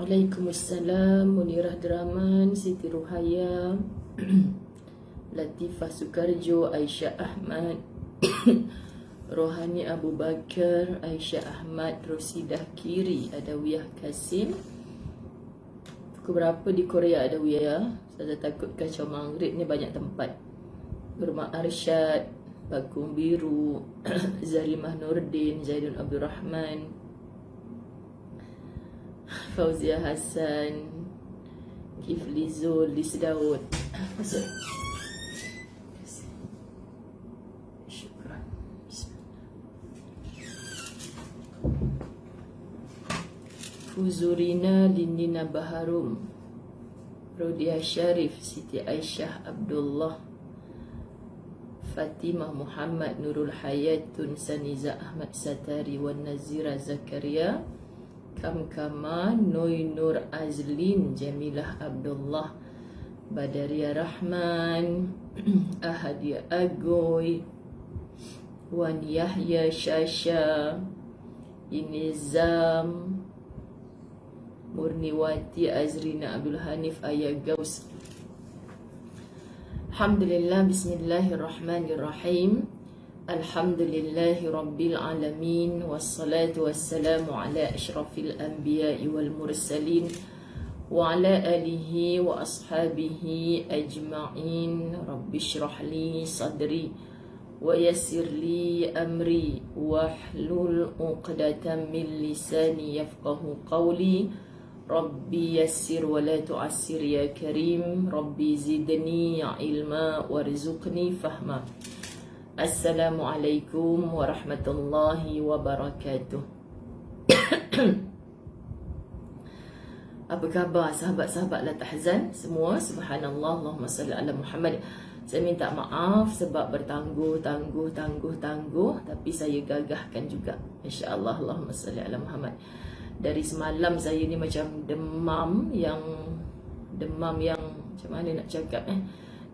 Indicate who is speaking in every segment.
Speaker 1: Waalaikumsalam. Munirah Deraman, Siti Ruhaya, Latifah Sukarjo, Aisyah Ahmad, Rohani Abu Bakar, Aisyah Ahmad, Rosidah Kiri, Adawiyah Kasim. Pukul berapa di Korea Adawiyah? Saya takut kacau maghrib ni, banyak tempat. Rumah Arsyad, Bakung Biru, Zarimah Nurdin, Zaidun Abdul Rahman, Fauzia Hassan, Kifli Zul, Lis Daud. Syukran. Fuzurina Lindina Baharum, Rodia Syarif, Siti Aisyah Abdullah, Fatimah Muhammad, Nurul Hayatun, Saniza Ahmad Satari, Wan Nazira Zakaria, Kamkama, Noi Nur Azlin, Jamilah Abdullah, Badaria Rahman, Ahadia Agoy, Wan Yahya Shasha, Inizam, Murniwati Azrina Abdul Hanif Ayah Gaus. Alhamdulillah, bismillahirrahmanirrahim. Alhamdulillahi Rabbil Alamin. Wassalatu wassalamu ala ashrafil anbiya'i wal mursalin wa ala alihi wa ashabihi ajma'in. Rabbi shrah li sadri wa yassir li amri wahlul uqdatan min lisani yafqahu qawli. Rabbi yassir wa la tu'assir ya karim. Rabbi zidni ilma warzuqni fahma. Assalamualaikum warahmatullahi wabarakatuh. Apa khabar sahabat-sahabat La Tahzan semua? Subhanallah, Allahumma salli ala Muhammad. Saya minta maaf sebab bertangguh, tapi saya gagahkan juga, insya-Allah. Allahumma salli ala Muhammad. Dari semalam saya ni macam demam yang macam mana nak cakap,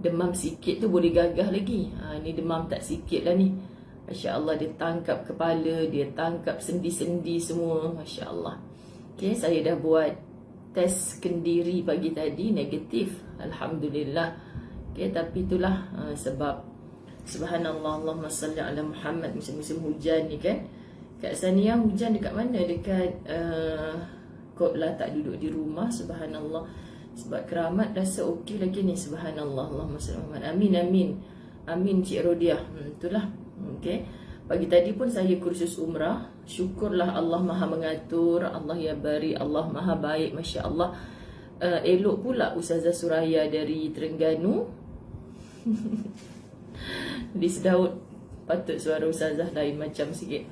Speaker 1: demam sikit tu boleh gagah lagi. Ni demam tak sikit lah ni. Masya Allah, dia tangkap kepala, dia tangkap sendi-sendi semua. Masya Allah. Okay, saya dah buat test kendiri pagi tadi, negatif. Alhamdulillah. Okay, tapi itulah sebab subhanallah, Allahumma salli ala Muhammad, musim-musim hujan ni kan. Kat sana yang hujan dekat mana? Dekat kot lah, tak duduk di rumah. Subhanallah. Sebab keramat rasa okey lagi ni. Subhanallah, Allahumma salli ala Muhammad. Amin, amin. Amin Cik Rodiah. Itulah. Okey. Pagi tadi pun saya kursus umrah. Syukurlah Allah Maha mengatur. Allah ya bari, Allah Maha baik. Masya Allah. Elok pula Ustazah Suraya dari Terengganu. Lis Daud. Patut suara Ustazah lain macam sikit.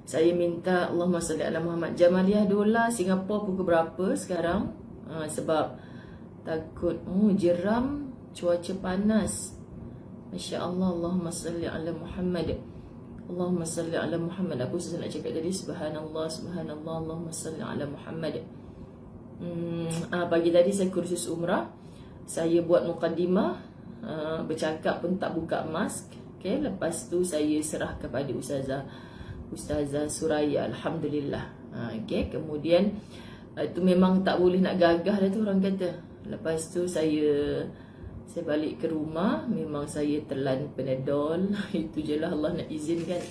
Speaker 1: Saya minta Allahumma salli ala Muhammad. Jamaliah Dola Singapura pukul berapa sekarang? Sebab takut jeram, cuaca panas. Masya Allah, Allahumma salli ala Muhammad. Allahumma salli ala Muhammad. Apa saya nak cakap tadi? Subhanallah, subhanallah, Allahumma salli ala Muhammad. Pagi tadi saya kursus umrah. Saya buat muqaddimah, bercakap pun tak buka mask. Okay, lepas tu saya serah kepada Ustazah Suraya. Alhamdulillah. Okay, kemudian itu memang tak boleh nak gagah dah tu orang kata. Lepas tu saya balik ke rumah. Memang saya telan Panadol. Itu je lah, Allah nak izinkan.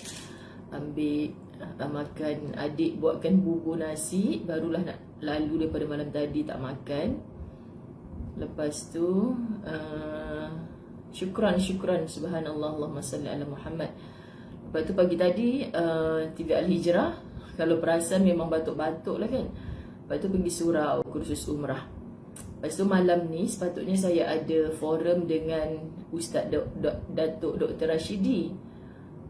Speaker 1: Ambil makan, adik buatkan bubur nasi, barulah nak lalu daripada malam tadi tak makan. Lepas tu syukran subhanallah, Allahumma salli ala Muhammad. Lepas tu pagi tadi TV Al-Hijrah, kalau perasan memang batuk-batuk lah kan. Lepas tu pergi surau kursus umrah. Lepas tu malam ni sepatutnya saya ada forum dengan Ustaz Datuk Dr. Rashidi.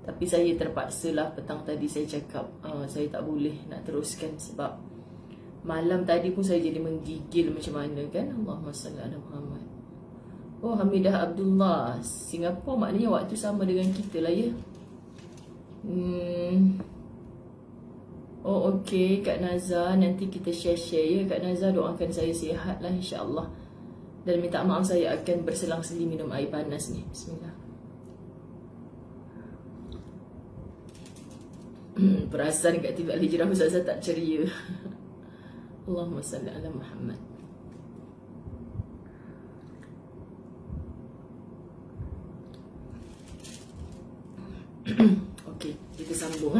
Speaker 1: Tapi saya terpaksa lah petang tadi saya cakap saya tak boleh nak teruskan sebab malam tadi pun saya jadi menggigil macam mana kan. Allahumma salli ala Muhammad. Oh, Hamidah Abdullah, Singapura maknanya waktu sama dengan kita lah ya. Hmm. Oh okey Kak Nazar, nanti kita share-share ya. Kak Nazar doakan saya sihat lah insya-Allah. Dan minta maaf saya akan berselang-seli minum air panas ni. Bismillah. Perasan kat TV Al-Hijrah Ustazah tak ceria. Allahumma salli ala Muhammad. Okey, kita sambung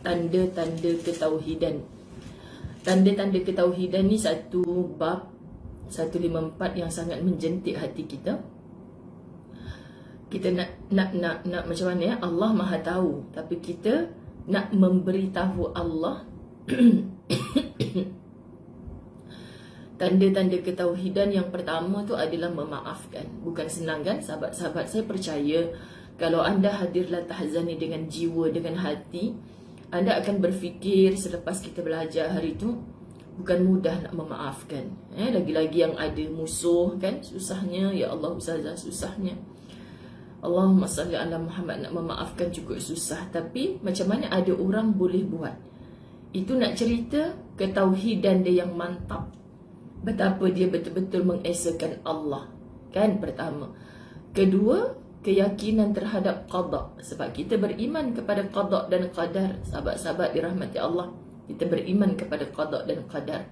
Speaker 1: tanda-tanda ketauhidan. Tanda-tanda ketauhidan ni satu bab 154 yang sangat menjentik hati kita. Kita nak macam mana ya? Allah Maha tahu, tapi kita nak memberitahu Allah tanda-tanda ketauhidan. Yang pertama tu adalah memaafkan. Bukan senang kan sahabat-sahabat? Saya percaya kalau anda hadirlah tahzani dengan jiwa, dengan hati, anda akan berfikir selepas kita belajar hari tu, bukan mudah nak memaafkan. Lagi-lagi yang ada musuh kan, susahnya. Ya Allah Ustazah, susahnya. Allahumma salli ala Muhammad, nak memaafkan cukup susah. Tapi macam mana ada orang boleh buat? Itu nak cerita ketauhidan dia yang mantap. Betapa dia betul-betul mengesakan Allah. Kan pertama. Kedua, keyakinan terhadap qada. Sebab kita beriman kepada qada dan qadar. Sahabat-sahabat dirahmati Allah, kita beriman kepada qada dan qadar.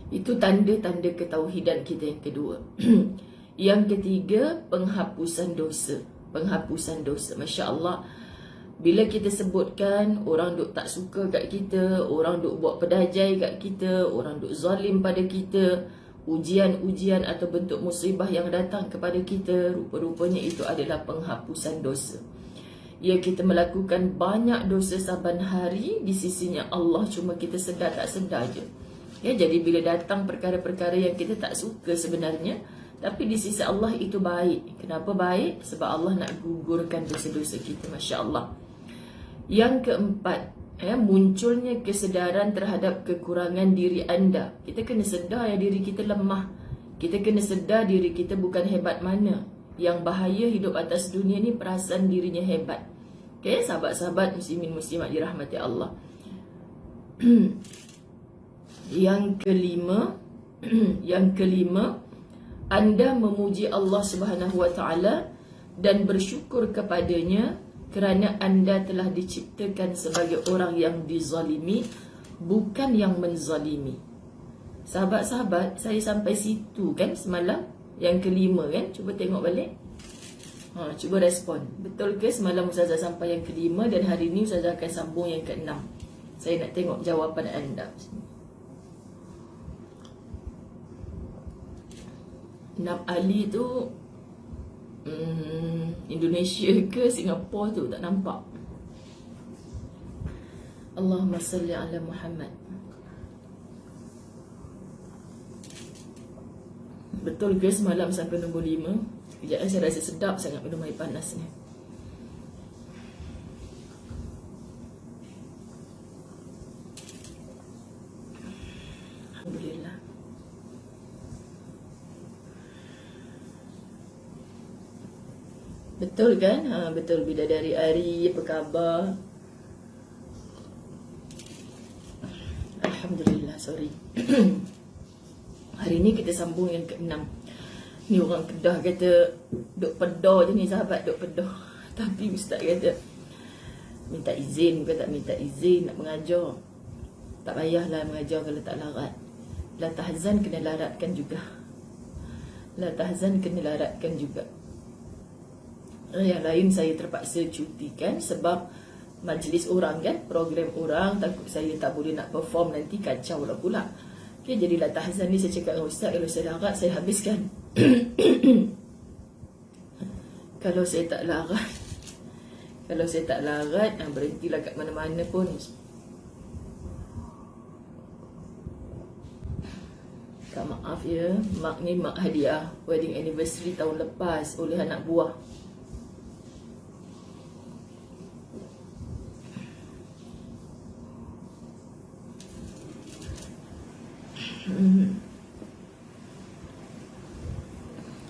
Speaker 1: Itu tanda-tanda ketauhidan kita yang kedua. Yang ketiga, penghapusan dosa. Penghapusan dosa. Masya Allah, bila kita sebutkan orang duk tak suka kat kita, orang duk buat pedajai kat kita, orang duk zalim pada kita, ujian-ujian atau bentuk musibah yang datang kepada kita, rupa-rupanya itu adalah penghapusan dosa. Ya, kita melakukan banyak dosa saban hari di sisinya Allah, cuma kita sedar tak sedar je. Ya, jadi bila datang perkara-perkara yang kita tak suka sebenarnya, tapi di sisi Allah itu baik. Kenapa baik? Sebab Allah nak gugurkan dosa-dosa kita. Masya Allah. Yang keempat, munculnya kesedaran terhadap kekurangan diri anda. Kita kena sedar ya diri kita lemah. Kita kena sedar diri kita bukan hebat mana. Yang bahaya hidup atas dunia ni perasaan dirinya hebat. Okay, sahabat-sahabat muslimin muslimat dirahmati Allah. Yang kelima, anda memuji Allah Subhanahu Wa Taala dan bersyukur kepadanya kerana anda telah diciptakan sebagai orang yang dizalimi, bukan yang menzalimi. Sahabat-sahabat, saya sampai situ kan semalam. Yang kelima kan, cuba tengok balik. Cuba respon. Betul ke semalam Ustazah sampai yang kelima, dan hari ni Ustazah akan sambung yang keenam. Saya nak tengok jawapan anda. Nab Ali tu Indonesia ke Singapura tu tak nampak. Allahumma salli ala Muhammad. Betul ke semalam sampai nombor 5? Sekejap saya rasa sedap sangat minum air panas ni. Alhamdulillah. Betul kan? Betul. Bidadari Ari, apa khabar? Alhamdulillah, sorry. Hari ni kita sambung yang ke-6. Ni orang Kedah kata duk pedah je ni sahabat, duk pedah. Tapi ustaz kata minta izin, bukan tak minta izin nak mengajar. Tak payahlah mengajar kalau tak larat. La tahzan kena laratkan juga. La tahzan kena laratkan juga. Yang lain saya terpaksa cutikan sebab majlis orang kan, program orang, takut saya tak boleh nak perform nanti kacau lah pula. Okay, jadilah tahzan ni saya cakap dengan ustaz, kalau saya larat saya habiskan. Kalau saya tak larat, berhentilah kat mana-mana pun. Kak maaf ya, mak ni mak hadiah wedding anniversary tahun lepas oleh anak buah.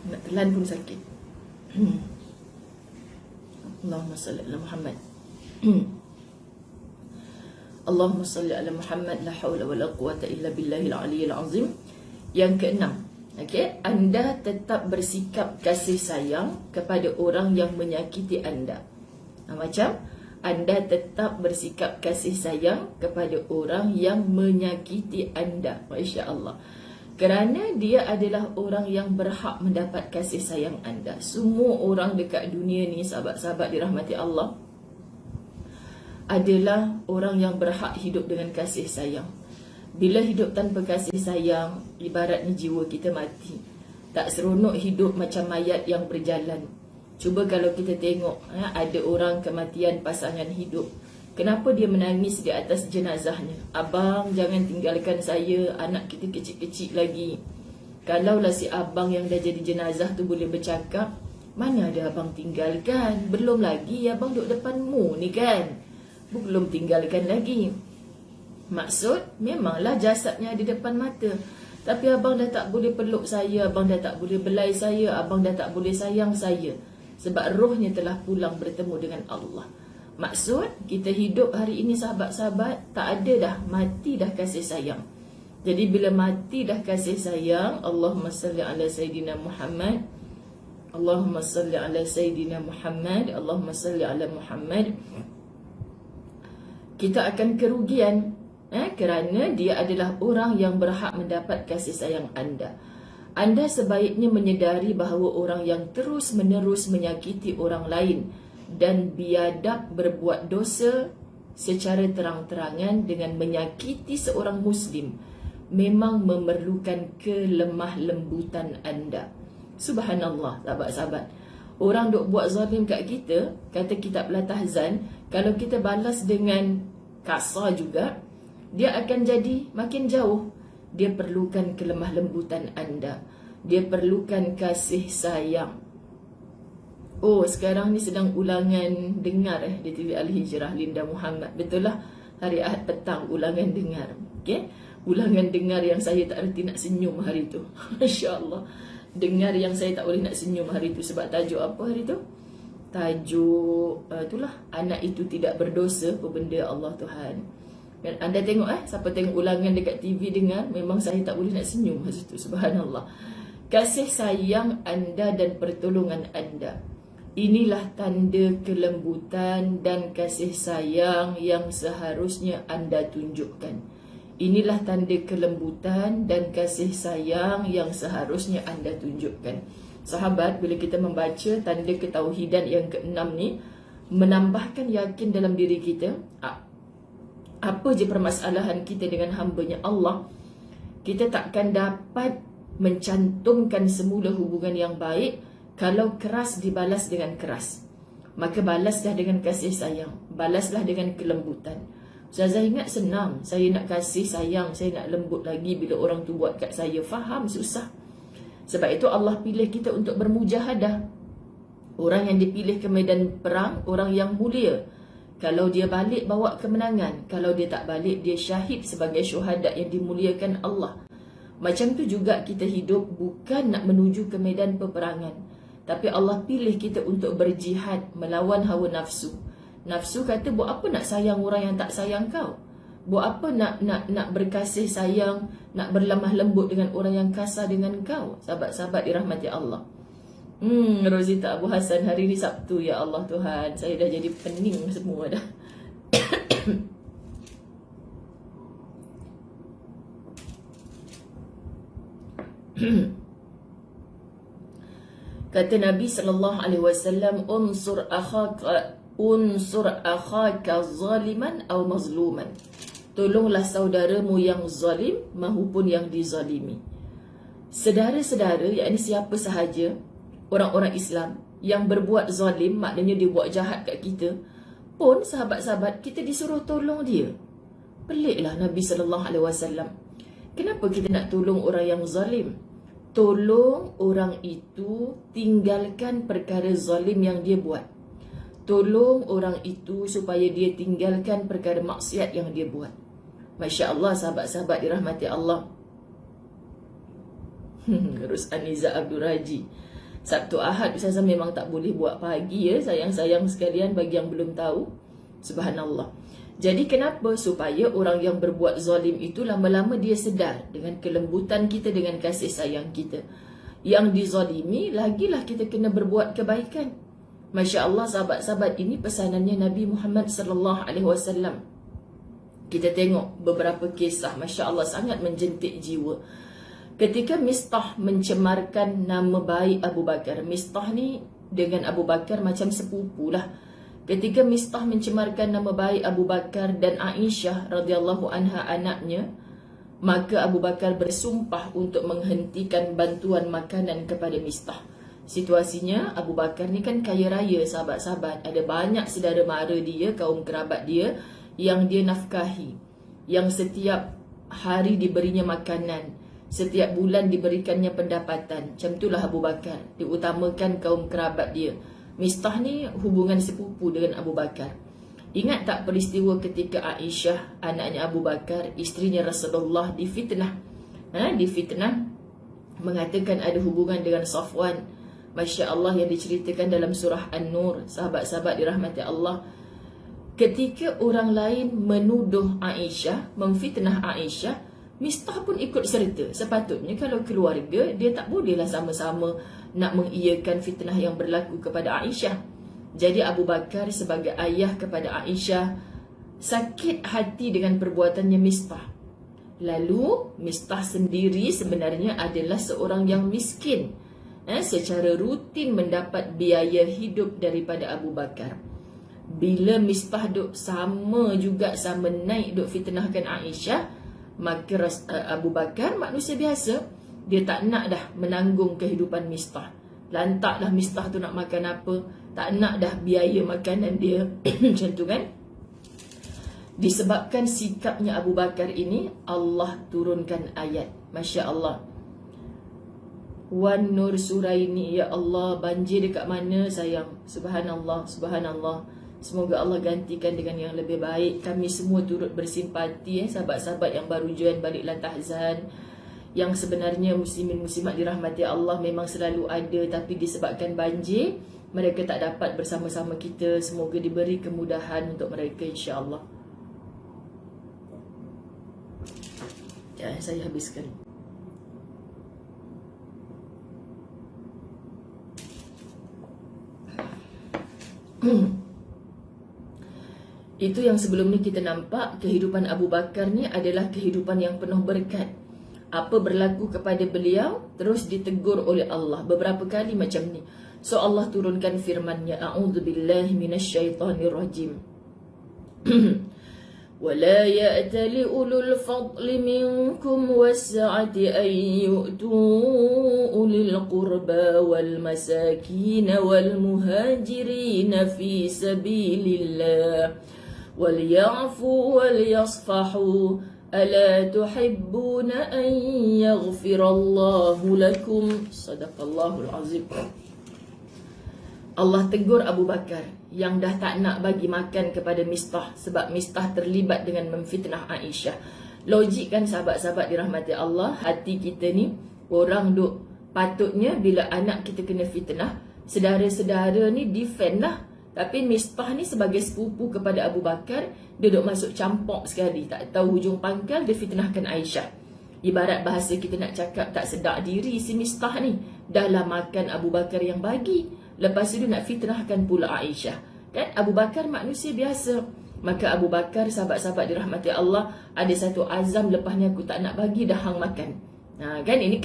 Speaker 1: Nak telan pun sakit. Allahumma salli ala Muhammad. Allahumma salli ala Muhammad, la haula wa la quwata illa billahil aliyyil azim. Yang keenam, okey, anda tetap bersikap kasih sayang kepada orang yang menyakiti anda. Macam anda tetap bersikap kasih sayang kepada orang yang menyakiti anda. Masya Allah. Kerana dia adalah orang yang berhak mendapat kasih sayang anda. Semua orang dekat dunia ni, sahabat-sahabat dirahmati Allah, adalah orang yang berhak hidup dengan kasih sayang. Bila hidup tanpa kasih sayang, ibaratnya jiwa kita mati. Tak seronok hidup macam mayat yang berjalan. Cuba kalau kita tengok, ada orang kematian pasangan hidup, kenapa dia menangis di atas jenazahnya? Abang, jangan tinggalkan saya, anak kita kecil-kecil lagi. Kalaulah si abang yang dah jadi jenazah tu boleh bercakap, mana ada abang tinggalkan? Belum lagi abang duduk depanmu ni kan? Belum tinggalkan lagi. Maksud, memanglah jasadnya di depan mata, tapi abang dah tak boleh peluk saya, abang dah tak boleh belai saya, abang dah tak boleh sayang saya, sebab rohnya telah pulang bertemu dengan Allah. Maksud, kita hidup hari ini sahabat-sahabat, tak ada dah, mati dah kasih sayang. Jadi bila mati dah kasih sayang, Allahumma salli ala Sayyidina Muhammad, Allahumma salli ala Sayyidina Muhammad, Allahumma salli ala Muhammad, kita akan kerugian, kerana dia adalah orang yang berhak mendapat kasih sayang anda. Anda sebaiknya menyedari bahawa orang yang terus-menerus menyakiti orang lain dan biadab berbuat dosa secara terang-terangan dengan menyakiti seorang Muslim memang memerlukan kelemah lembutan anda. Subhanallah, sahabat-sahabat. Orang duk buat zalim kat kita, kata kitab Latahzan, kalau kita balas dengan kasar juga, dia akan jadi makin jauh. Dia perlukan kelemah lembutan anda. Dia perlukan kasih sayang. Oh, sekarang ni sedang ulangan dengar di TV Al-Hijrah Linda Muhammad. Betul lah, hari Ahad petang ulangan dengar. Okay? Ulangan dengar yang saya tak erti nak senyum hari tu. Masya Allah. Dengar yang saya tak boleh nak senyum hari tu. Sebab tajuk apa hari tu? Tajuk itulah, anak itu tidak berdosa. Apa benda Allah Tuhan. Dan anda tengok siapa tengok ulangan dekat TV dengar, memang saya tak boleh nak senyum masa tu. Subhanallah. Kasih sayang anda dan pertolongan anda, inilah tanda kelembutan dan kasih sayang yang seharusnya anda tunjukkan. Inilah tanda kelembutan dan kasih sayang yang seharusnya anda tunjukkan. Sahabat, bila kita membaca tanda ketauhidan yang keenam ni, menambahkan yakin dalam diri kita, apa je permasalahan kita dengan hamba-Nya Allah, kita takkan dapat mencantumkan semula hubungan yang baik kalau keras dibalas dengan keras. Maka balaslah dengan kasih sayang, balaslah dengan kelembutan. Ustazah ingat senang, saya nak kasih sayang, saya nak lembut lagi bila orang tu buat kat saya. Faham, susah. Sebab itu Allah pilih kita untuk bermujahadah. Orang yang dipilih ke medan perang, orang yang mulia. Kalau dia balik, bawa kemenangan. Kalau dia tak balik, dia syahid sebagai syuhada yang dimuliakan Allah. Macam tu juga kita hidup, bukan nak menuju ke medan peperangan, tapi Allah pilih kita untuk berjihad melawan hawa nafsu. Nafsu kata, buat apa nak sayang orang yang tak sayang kau? Buat apa nak berkasih sayang, nak berlemah lembut dengan orang yang kasar dengan kau? Sahabat-sahabat dirahmati Allah. Rozita Abu Hassan, hari ni Sabtu, ya Allah Tuhan, saya dah jadi pening semua dah. Kata Nabi SAW, unsur akhaka zaliman atau mazluman. Tolonglah saudaramu yang zalim mahupun yang dizalimi. Sedara-sedara, yakni siapa sahaja orang-orang Islam yang berbuat zalim, maknanya dia buat jahat kat kita, pun sahabat-sahabat kita disuruh tolong dia. Peliklah Nabi SAW. Kenapa kita nak tolong orang yang zalim? Tolong orang itu tinggalkan perkara zalim yang dia buat. Tolong orang itu supaya dia tinggalkan perkara maksiat yang dia buat. Masya Allah, sahabat-sahabat dirahmati Allah. Rus Aniza Abdul Raji, Sabtu Ahad Ustazah memang tak boleh buat pagi ya, sayang-sayang sekalian. Bagi yang belum tahu, Subhanallah. Jadi kenapa? Supaya orang yang berbuat zalim itu lama-lama dia sedar dengan kelembutan kita, dengan kasih sayang kita. Yang dizalimi, lagilah kita kena berbuat kebaikan. Masya Allah, sahabat-sahabat, ini pesanannya Nabi Muhammad sallallahu alaihi wasallam. Kita tengok beberapa kisah, Masya Allah, sangat menjentik jiwa. Ketika Mistah mencemarkan nama baik Abu Bakar, Mistah ni dengan Abu Bakar macam sepupu lah. Ketika Mistah mencemarkan nama baik Abu Bakar dan Aisyah radhiyallahu anha anaknya, maka Abu Bakar bersumpah untuk menghentikan bantuan makanan kepada Mistah. Situasinya, Abu Bakar ni kan kaya raya, sahabat-sahabat. Ada banyak saudara mara dia, kaum kerabat dia yang dia nafkahi, yang setiap hari diberinya makanan, setiap bulan diberikannya pendapatan. Macam itulah Abu Bakar. Diutamakan kaum kerabat dia. Mistah ni hubungan sepupu dengan Abu Bakar. Ingat tak peristiwa ketika Aisyah, anaknya Abu Bakar, isterinya Rasulullah, difitnah? Difitnah, mengatakan ada hubungan dengan Safwan. Masya Allah, yang diceritakan dalam surah An-Nur. Sahabat-sahabat dirahmati Allah, ketika orang lain menuduh Aisyah, memfitnah Aisyah, Mistah pun ikut serta. Sepatutnya kalau keluarga, dia tak bolehlah sama-sama nak mengiyakan fitnah yang berlaku kepada Aisyah. Jadi Abu Bakar sebagai ayah kepada Aisyah sakit hati dengan perbuatannya Mistah. Lalu Mistah sendiri sebenarnya adalah seorang yang miskin, secara rutin mendapat biaya hidup daripada Abu Bakar. Bila Mistah duk sama naik duk fitnahkan Aisyah, maka Abu Bakar manusia biasa, dia tak nak dah menanggung kehidupan Mistah. Lantaklah Mistah tu nak makan apa, tak nak dah biaya makanan dia. Macam tu kan. Disebabkan sikapnya Abu Bakar ini, Allah turunkan ayat. Masya Allah. Wan Nur surah ini, ya Allah, banjir dekat mana sayang? Subhanallah, subhanallah. Semoga Allah gantikan dengan yang lebih baik. Kami semua turut bersimpati, sahabat-sahabat yang baru join baliklah tahzan. Yang sebenarnya muslimin muslimat dirahmati Allah memang selalu ada, tapi disebabkan banjir, mereka tak dapat bersama-sama kita. Semoga diberi kemudahan untuk mereka, insya-Allah. Ya, saya habiskan. Itu yang sebelum ni kita nampak, kehidupan Abu Bakar ni adalah kehidupan yang penuh berkat. Apa berlaku kepada beliau terus ditegur oleh Allah beberapa kali macam ni. So Allah turunkan firman-Nya, a'udzubillahi minasyaitonirrajim. وَلَا يَأْتَلِ أُولُو الْفَضْلِ مِنْكُمْ وَالسَّعَةِ أَنْ يُؤْتُوا أُولِي الْقُرْبَى وَالْمَسَاكِينَ وَالْمُهَاجِرِينَ فِي سَبِيلِ اللَّهِ وَلْيَعْفُوا وَلْيَصْفَحُوا أَلَا تُحِبُّونَ أَنْ يَغْفِرَ اللَّهُ لَكُمْ صَدَقَ اللَّهُ الْعَظِيمُ. Allah tegur Abu Bakar yang dah tak nak bagi makan kepada Mistah sebab Mistah terlibat dengan memfitnah Aisyah. Logik kan sahabat-sahabat dirahmati Allah, hati kita ni orang duk patutnya bila anak kita kena fitnah, sedara-sedara ni defend lah. Tapi Mistah ni sebagai sepupu kepada Abu Bakar, dia duk masuk campur sekali, tak tahu hujung pangkal dia fitnahkan Aisyah. Ibarat bahasa kita nak cakap tak sedar diri si Mistah ni, dah lah makan Abu Bakar yang bagi, lepas tu dia nak fitnahkan pula Aisyah. Kan Abu Bakar manusia biasa. Maka Abu Bakar, sahabat-sahabat dirahmati Allah, ada satu azam, lepas ni aku tak nak bagi dah hang makan. Kan ini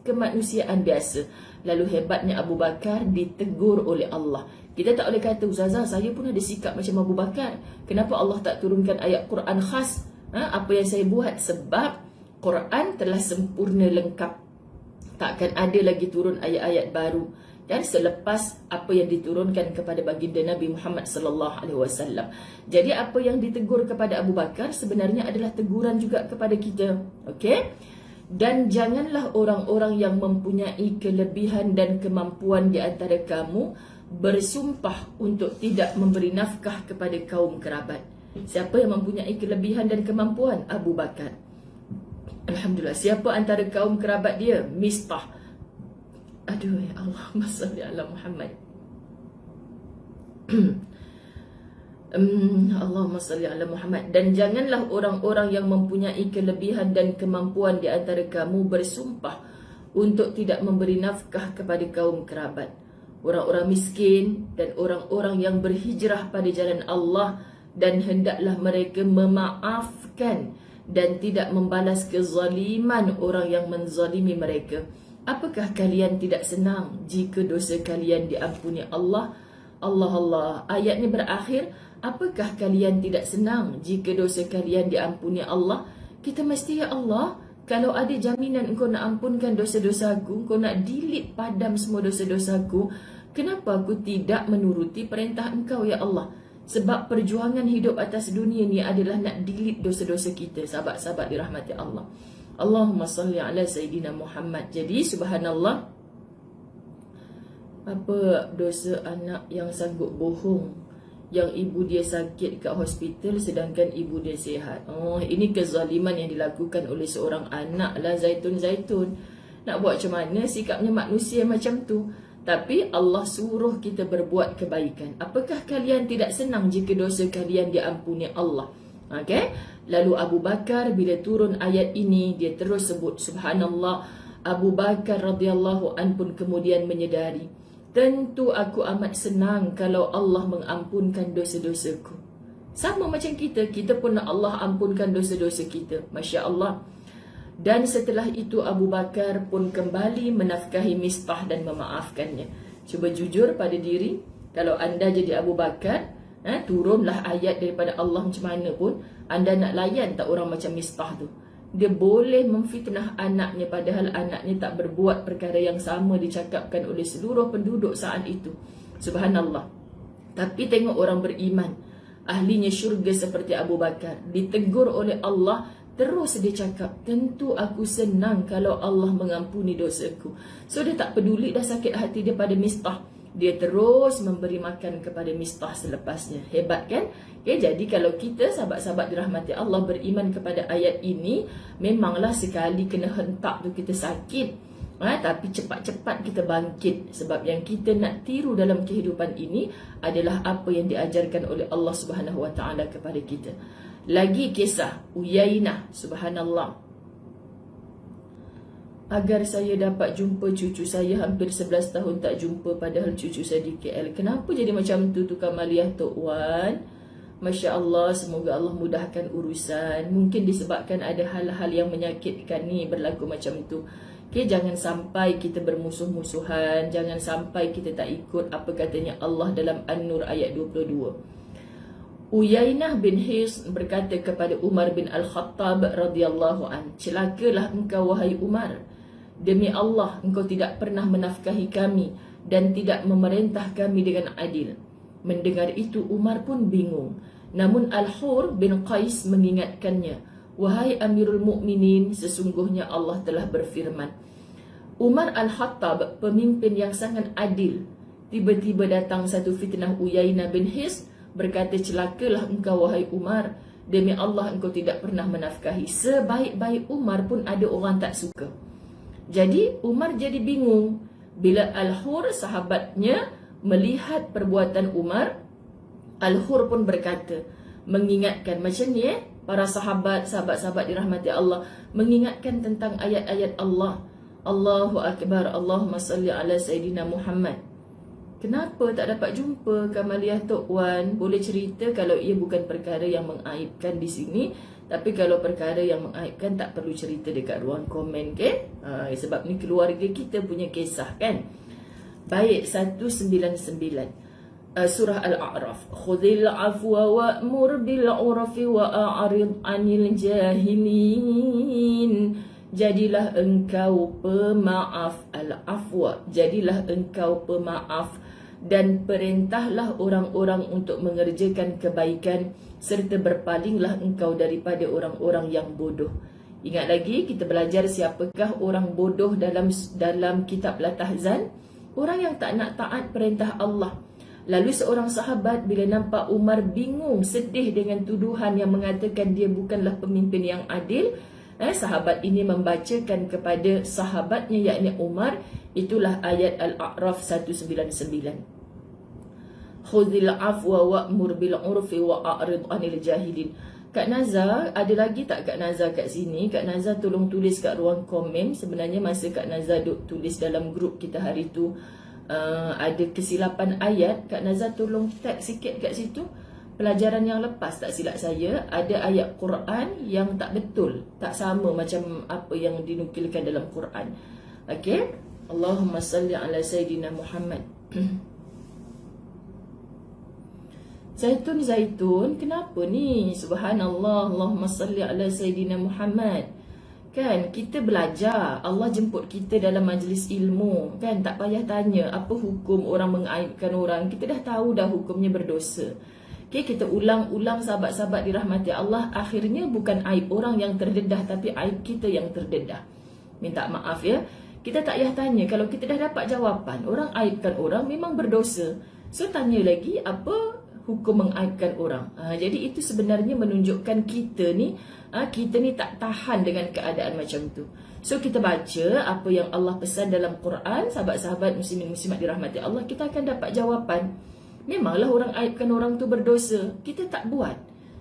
Speaker 1: kemanusiaan biasa. Lalu hebatnya Abu Bakar ditegur oleh Allah. Kita tak boleh kata, Ustazah, saya pun ada sikap macam Abu Bakar. Kenapa Allah tak turunkan ayat Quran khas? Apa yang saya buat? Sebab Quran telah sempurna lengkap. Takkan ada lagi turun ayat-ayat baru. Dan selepas apa yang diturunkan kepada baginda Nabi Muhammad sallallahu alaihi wasallam. Jadi apa yang ditegur kepada Abu Bakar sebenarnya adalah teguran juga kepada kita. Okey? Dan janganlah orang-orang yang mempunyai kelebihan dan kemampuan di antara kamu bersumpah untuk tidak memberi nafkah kepada kaum kerabat. Siapa yang mempunyai kelebihan dan kemampuan? Abu Bakar. Alhamdulillah. Siapa antara kaum kerabat dia? Mistah. Aduh, ya Allah, Allahumma salli ala Muhammad. Allahumma salli ala Muhammad. Dan janganlah orang-orang yang mempunyai kelebihan dan kemampuan di antara kamu bersumpah untuk tidak memberi nafkah kepada kaum kerabat, orang-orang miskin dan orang-orang yang berhijrah pada jalan Allah, dan hendaklah mereka memaafkan dan tidak membalas kezaliman orang yang menzalimi mereka. Apakah kalian tidak senang jika dosa kalian diampuni Allah? Allah. Ayat ni berakhir, apakah kalian tidak senang jika dosa kalian diampuni Allah? Kita mesti, ya Allah, kalau ada jaminan engkau nak ampunkan dosa-dosaku, engkau nak delete padam semua dosa-dosaku, kenapa aku tidak menuruti perintah engkau, ya Allah? Sebab perjuangan hidup atas dunia ni adalah nak delete dosa-dosa kita, sahabat-sahabat dirahmati Allah. Allahumma salli ala Sayyidina Muhammad. Jadi subhanallah, apa dosa anak yang sanggup bohong yang ibu dia sakit kat hospital sedangkan ibu dia sihat? Ini kezaliman yang dilakukan oleh seorang anak lah, Zaitun. Nak buat macam mana, sikapnya manusia macam tu. Tapi Allah suruh kita berbuat kebaikan. Apakah kalian tidak senang jika dosa kalian diampuni Allah? Okay? Lalu Abu Bakar bila turun ayat ini, dia terus sebut subhanallah. Abu Bakar radhiyallahu an pun kemudian menyedari, tentu aku amat senang kalau Allah mengampunkan dosa-dosaku. Sama macam kita pun nak Allah ampunkan dosa-dosa kita. Masya Allah. Dan setelah itu Abu Bakar pun kembali menafkahi Mistah dan memaafkannya. Cuba jujur pada diri, kalau anda jadi Abu Bakar, turunlah ayat daripada Allah macam mana pun, anda nak layan tak orang macam Mistah tu? Dia boleh memfitnah anaknya padahal anaknya tak berbuat perkara yang sama dicakapkan oleh seluruh penduduk saat itu. Subhanallah. Tapi tengok orang beriman, ahlinya syurga seperti Abu Bakar, ditegur oleh Allah, terus dia cakap, tentu aku senang kalau Allah mengampuni dosaku. So dia tak peduli dah sakit hati dia pada Mistah, dia terus memberi makan kepada Mistah selepasnya. Hebat kan? Okay, jadi kalau kita sahabat-sahabat dirahmati Allah beriman kepada ayat ini, memanglah sekali kena hentak tu kita sakit, tapi cepat-cepat kita bangkit. Sebab yang kita nak tiru dalam kehidupan ini adalah apa yang diajarkan oleh Allah Subhanahu Wa Taala kepada kita. Lagi kisah Uyainah, subhanallah. Agar saya dapat jumpa cucu saya, hampir 11 tahun tak jumpa padahal cucu saya di KL. Kenapa jadi macam tu Tukang Maliah Tok Wan? Masya Allah, semoga Allah mudahkan urusan. Mungkin disebabkan ada hal-hal yang menyakitkan ni berlaku macam tu. Okay, jangan sampai kita bermusuh-musuhan, jangan sampai kita tak ikut apa katanya Allah dalam An-Nur ayat 22. Uyainah bin His berkata kepada Umar bin Al-Khattab radhiyallahu an, celakalah engkau wahai Umar, demi Allah engkau tidak pernah menafkahi kami dan tidak memerintah kami dengan adil. Mendengar itu Umar pun bingung. Namun Al-Hur bin Qais mengingatkannya, wahai Amirul Mukminin, sesungguhnya Allah telah berfirman. Umar Al-Khattab, pemimpin yang sangat adil, tiba-tiba datang satu fitnah Uyainah bin His, berkata, celakalah engkau wahai Umar, demi Allah engkau tidak pernah menafkahi. Sebaik-baik Umar pun ada orang tak suka. Jadi Umar jadi bingung. Bila Al-Hur sahabatnya melihat perbuatan Umar, Al-Hur pun berkata, mengingatkan macam ni para sahabat-sahabat dirahmati Allah, mengingatkan tentang ayat-ayat Allah. Allahu Akbar, Allahumma salli ala Sayyidina Muhammad. Kenapa tak dapat jumpa Kamaliah Tok Wan? Boleh cerita kalau ia bukan perkara yang mengaibkan di sini. Tapi kalau perkara yang mengaibkan tak perlu cerita dekat ruang komen, okay? Sebab ni keluarga kita punya kisah kan. Baik, 199 Surah Al-A'raf. Khudhil afwa wa'mur bil urfi wa'arid anil jahilin. Jadilah engkau pemaaf. Al-afwa, jadilah engkau pemaaf dan perintahlah orang-orang untuk mengerjakan kebaikan, serta berpalinglah engkau daripada orang-orang yang bodoh. Ingat lagi kita belajar siapakah orang bodoh dalam kitab Al-Tahzan? Orang yang tak nak taat perintah Allah. Lalu seorang sahabat bila nampak Umar bingung, sedih dengan tuduhan yang mengatakan dia bukanlah pemimpin yang adil, sahabat ini membacakan kepada sahabatnya yakni Umar, itulah ayat Al-A'raf 199. khudhil afwa wa'mur bil urfi wa'rid 'anil jahilin. Kak Naza, ada lagi tak Kak Naza kat sini? Kak Naza tolong tulis kat ruang komen. Sebenarnya masa Kak Naza duk tulis dalam grup kita hari tu, ada kesilapan ayat. Kak Naza tolong tag sikit kat situ. Pelajaran yang lepas tak silap saya, ada ayat Quran yang tak betul, tak sama macam apa yang dinukilkan dalam Quran. Okey, Allahumma salli ala Sayyidina Muhammad. Zaitun, kenapa ni? Subhanallah, Allahumma salli ala Sayyidina Muhammad. Kan, kita belajar, Allah jemput kita dalam majlis ilmu. Kan, tak payah tanya apa hukum orang mengaibkan orang. Kita dah tahu dah hukumnya berdosa. Okay, kita ulang-ulang sahabat-sahabat dirahmati Allah. Akhirnya bukan aib orang yang terdedah, tapi aib kita yang terdedah. Minta maaf ya. Kita tak payah tanya. Kalau kita dah dapat jawapan, orang aibkan orang memang berdosa. So tanya lagi apa hukum mengaibkan orang. Jadi itu sebenarnya menunjukkan kita ni tak tahan dengan keadaan macam tu. So kita baca apa yang Allah pesan dalam Quran, sahabat-sahabat muslimin muslimat dirahmati Allah, kita akan dapat jawapan. Memanglah orang aibkan orang tu berdosa, kita tak buat.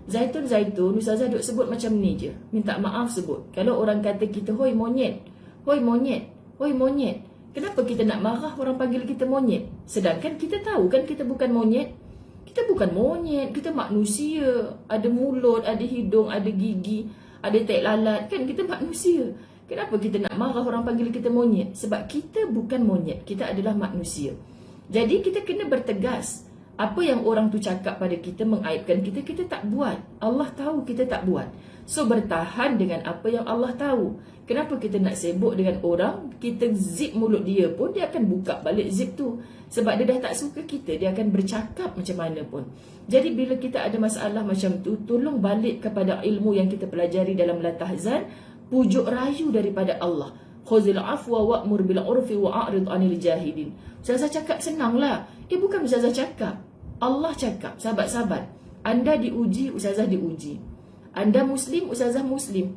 Speaker 1: Zaitun, Ustazah duk sebut macam ni je, minta maaf sebut. Kalau orang kata kita hoi monyet, hoi monyet, hoi monyet, kenapa kita nak marah orang panggil kita monyet? Sedangkan kita tahu kan kita bukan monyet. Kita bukan monyet, kita manusia. Ada mulut, ada hidung, ada gigi, ada tahi lalat. Kan kita manusia. Kenapa kita nak marah orang panggil kita monyet? Sebab kita bukan monyet, kita adalah manusia. Jadi kita kena bertegas. Apa yang orang tu cakap pada kita, mengaibkan kita, kita tak buat. Allah tahu kita tak buat. So bertahan dengan apa yang Allah tahu. Kenapa kita nak sibuk dengan orang? Kita zip mulut dia pun, dia akan buka balik zip tu. Sebab dia dah tak suka kita, dia akan bercakap macam mana pun. Jadi bila kita ada masalah macam tu, tolong balik kepada ilmu yang kita pelajari dalam Latahzan. Pujuk rayu daripada Allah. Khuzil afwa wa'mur bil urfi wa'rid 'anil jahilin. Ustazah cakap senanglah. Bukan Ustazah cakap. Allah cakap. Sahabat-sahabat, anda diuji, Ustazah diuji. Anda Muslim, Ustazah Muslim.